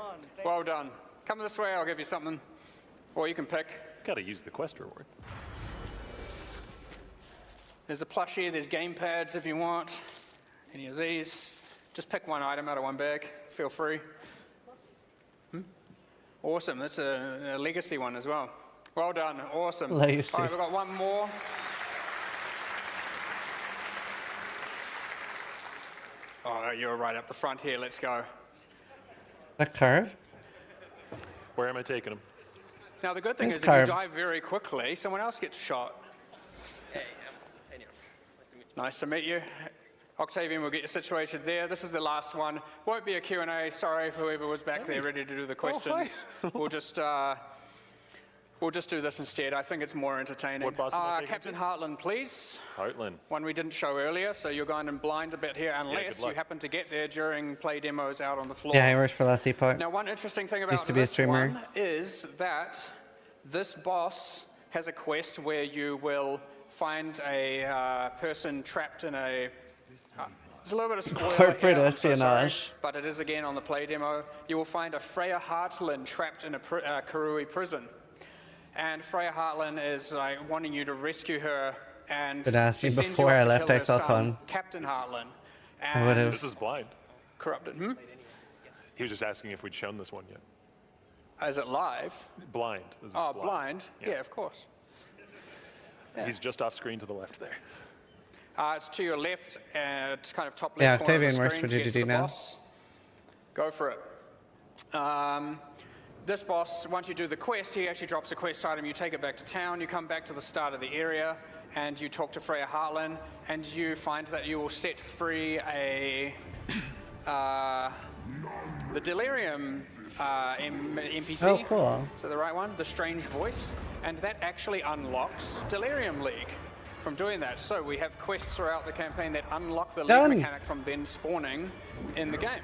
[SPEAKER 2] Well done. Come this way, I'll give you something. Or you can pick.
[SPEAKER 3] Gotta use the quest reward.
[SPEAKER 2] There's a plushie, there's game pads if you want. Any of these. Just pick one item out of one bag. Feel free. Awesome. That's a legacy one as well. Well done. Awesome.
[SPEAKER 1] Legacy.
[SPEAKER 2] All right, we've got one more. Oh, you're right up the front here. Let's go.
[SPEAKER 1] A curve?
[SPEAKER 3] Where am I taking him?
[SPEAKER 2] Now, the good thing
[SPEAKER 1] Nice
[SPEAKER 2] is if
[SPEAKER 1] carve.
[SPEAKER 2] you dive very quickly, someone else gets shot.
[SPEAKER 4] Hey, Neil.
[SPEAKER 2] Nice to meet you. Octavian will get you situated there. This is the last one. Won't be a Q&A. Sorry for whoever was back there ready to do the questions. We'll just do this instead. I think it's more entertaining.
[SPEAKER 3] What boss am I taking
[SPEAKER 2] Captain
[SPEAKER 3] to?
[SPEAKER 2] Hartlin, please.
[SPEAKER 3] Hartlin.
[SPEAKER 2] One we didn't show earlier, so you're going in blind a bit here unless
[SPEAKER 3] good luck.
[SPEAKER 2] you happen to get there during play demos out on the floor.
[SPEAKER 1] Yeah, he works for Last Depot.
[SPEAKER 2] Now, one interesting thing about
[SPEAKER 1] Used to be a
[SPEAKER 2] this
[SPEAKER 1] streamer.
[SPEAKER 2] one is that this boss has a quest where you will find a person trapped in a... there's a little bit of spoiler
[SPEAKER 1] Corporate
[SPEAKER 2] here, I'm so sorry,
[SPEAKER 1] espionage.
[SPEAKER 2] but it is again on the play demo. You will find a Freya Hartlin trapped in a Karui prison. And Freya Hartlin is wanting you to rescue her, and
[SPEAKER 1] Could ask
[SPEAKER 2] she
[SPEAKER 1] me
[SPEAKER 2] sends you
[SPEAKER 1] before
[SPEAKER 2] off
[SPEAKER 1] I
[SPEAKER 2] to
[SPEAKER 1] left
[SPEAKER 2] kill her son,
[SPEAKER 1] Exilecon.
[SPEAKER 2] Captain Hartlin.
[SPEAKER 1] I would've-
[SPEAKER 2] And
[SPEAKER 3] This is blind.
[SPEAKER 2] corrupted.
[SPEAKER 3] He was just asking if we'd shown this one yet.
[SPEAKER 2] Is it live?
[SPEAKER 3] Blind. This is
[SPEAKER 2] Oh, blind?
[SPEAKER 3] Yeah.
[SPEAKER 2] Yeah, of course. Yeah.
[SPEAKER 3] He's just off screen to the left there.
[SPEAKER 2] It's to your left, and it's kind of top
[SPEAKER 1] Yeah,
[SPEAKER 2] left corner of the
[SPEAKER 1] Octavian works
[SPEAKER 2] screen
[SPEAKER 1] for
[SPEAKER 2] to get to
[SPEAKER 1] GGG
[SPEAKER 2] the
[SPEAKER 1] now.
[SPEAKER 2] boss. Go for it. This boss, once you do the quest, he actually drops a quest item. You take it back to town. You come back to the start of the area, and you talk to Freya Hartlin, and you find that you will set free the Delirium NPC.
[SPEAKER 1] Oh, cool.
[SPEAKER 2] Is that the right one? The Strange Voice. And that actually unlocks Delirium League from doing that. So we have quests throughout the campaign that unlock the
[SPEAKER 1] Done.
[SPEAKER 2] League mechanic from then spawning in the game.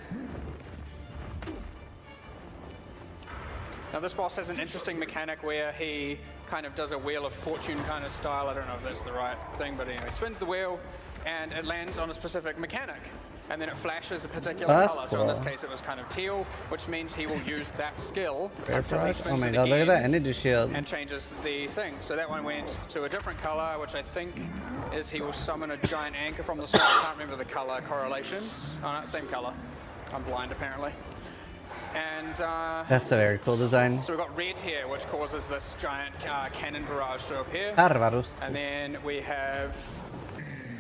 [SPEAKER 2] Now this boss has an interesting mechanic where he kind of does a Wheel of Fortune kind of style. I don't know if that's the right thing, but anyway, spins the wheel and it lands on a specific mechanic. And then it flashes a particular
[SPEAKER 1] That's
[SPEAKER 2] color. So in this
[SPEAKER 1] cool.
[SPEAKER 2] case it was kind of teal, which means he will use that skill
[SPEAKER 1] Fair
[SPEAKER 2] until he
[SPEAKER 1] price.
[SPEAKER 2] spins
[SPEAKER 1] Oh my
[SPEAKER 2] it
[SPEAKER 1] god, look at
[SPEAKER 2] again
[SPEAKER 1] that energy shield.
[SPEAKER 2] and changes the thing. So that one went to a different color, which I think is he will summon a giant anchor from the sky. I can't remember the color correlations. Oh no, same color. I'm blind apparently. And
[SPEAKER 1] That's a very cool design.
[SPEAKER 2] so we've got red here, which causes this giant cannon barrage to appear.
[SPEAKER 1] Barbaros.
[SPEAKER 2] And then we have,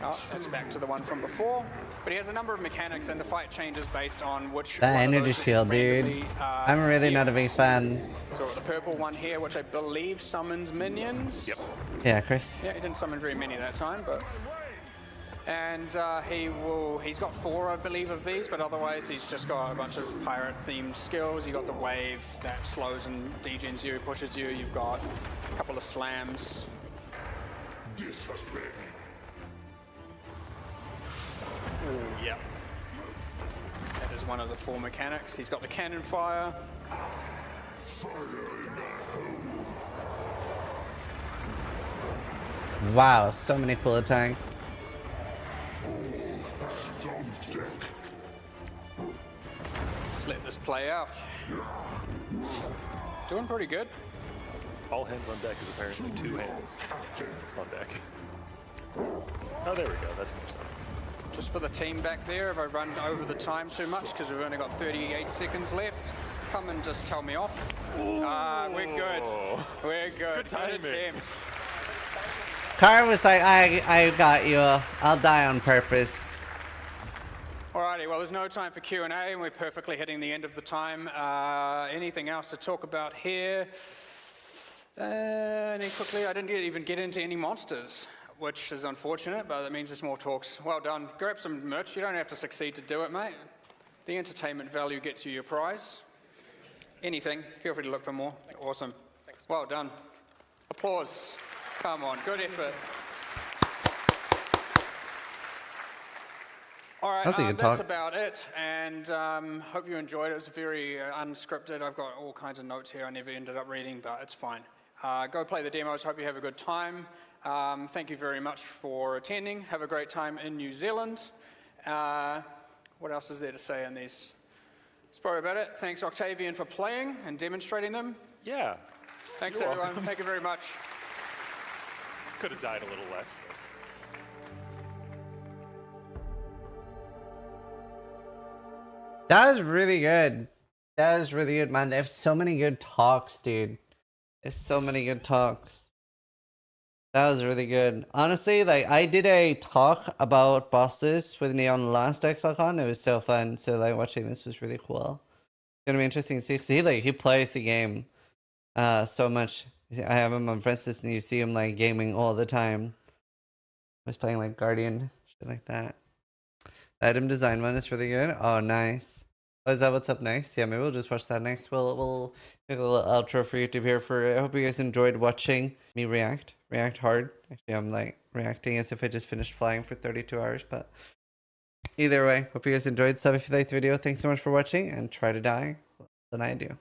[SPEAKER 2] oh, that's back to the one from before. But he has a number of mechanics, and the fight changes based on which
[SPEAKER 1] That
[SPEAKER 2] one of
[SPEAKER 1] energy
[SPEAKER 2] those
[SPEAKER 1] shield, dude.
[SPEAKER 2] randomly,
[SPEAKER 1] I'm really not a big
[SPEAKER 2] heals.
[SPEAKER 1] fan.
[SPEAKER 2] So the purple one here, which I believe summons minions.
[SPEAKER 3] Yep.
[SPEAKER 1] Yeah, Chris.
[SPEAKER 2] Yeah, he didn't summon very many that time, but... And he's got 4, I believe, of these, but otherwise he's just got a bunch of pirate-themed skills. You've got the wave that slows and degens you, pushes you. You've got a couple of slams. Ooh, yep. That is one of the 4 mechanics. He's got the cannon fire.
[SPEAKER 1] Wow, so many cool attacks.
[SPEAKER 2] Let's let this play out. Doing pretty good.
[SPEAKER 3] All hands on deck is apparently 2 hands on deck. Oh, there we go. That's more sense.
[SPEAKER 2] Just for the team back there, if I run over the time too much, because we've only got 38 seconds left, come and just tell me off. We're good. We're good.
[SPEAKER 3] Good timing.
[SPEAKER 2] attempt.
[SPEAKER 1] Car was like, I got you. I'll die on purpose.
[SPEAKER 2] Alrighty, well, there's no time for Q&A, and we're perfectly hitting the end of the time. Anything else to talk about here? Any quickly, I didn't even get into any monsters, which is unfortunate, but that means there's more talks. Well done. Grab some merch. You don't have to succeed to do it, mate. The entertainment value gets you your prize. Anything, feel free to look for more. Awesome. Well done. Applause. Come on, good effort. All right,
[SPEAKER 1] That's a good
[SPEAKER 2] that's
[SPEAKER 1] talk.
[SPEAKER 2] about it, and hope you enjoyed it. It was very unscripted. I've got all kinds of notes here I never ended up reading, but it's fine. Go play the demos. Hope you have a good time. Thank you very much for attending. Have a great time in New Zealand. What else is there to say on these? That's probably about it. Thanks, Octavian, for playing and demonstrating them.
[SPEAKER 3] Yeah.
[SPEAKER 2] Thanks,
[SPEAKER 3] You're
[SPEAKER 2] everyone.
[SPEAKER 3] welcome.
[SPEAKER 2] Thank you very much.
[SPEAKER 3] Could have died a little less. But
[SPEAKER 1] That was really good. That was really good, man. They have so many good talks, dude. There's so many good talks. That was really good. Honestly, like I did a talk about bosses with Neon last Exilecon. It was so fun. So like watching this was really cool. It's gonna be interesting to see. 'Cause he plays the game so much. I have him on friends list and you see him like gaming all the time. I was playing like Guardian, shit like that. Item design one is really good. Oh, nice. Oh, is that what's up next? Yeah, maybe we'll just watch that next. We'll make a little outro for YouTube here. I hope you guys enjoyed watching me react hard. Actually, I'm like reacting as if I just finished flying for 32 hours. But either way, hope you guys enjoyed. Sub if you liked the video. Thanks so much for watching, and try to die less than I do.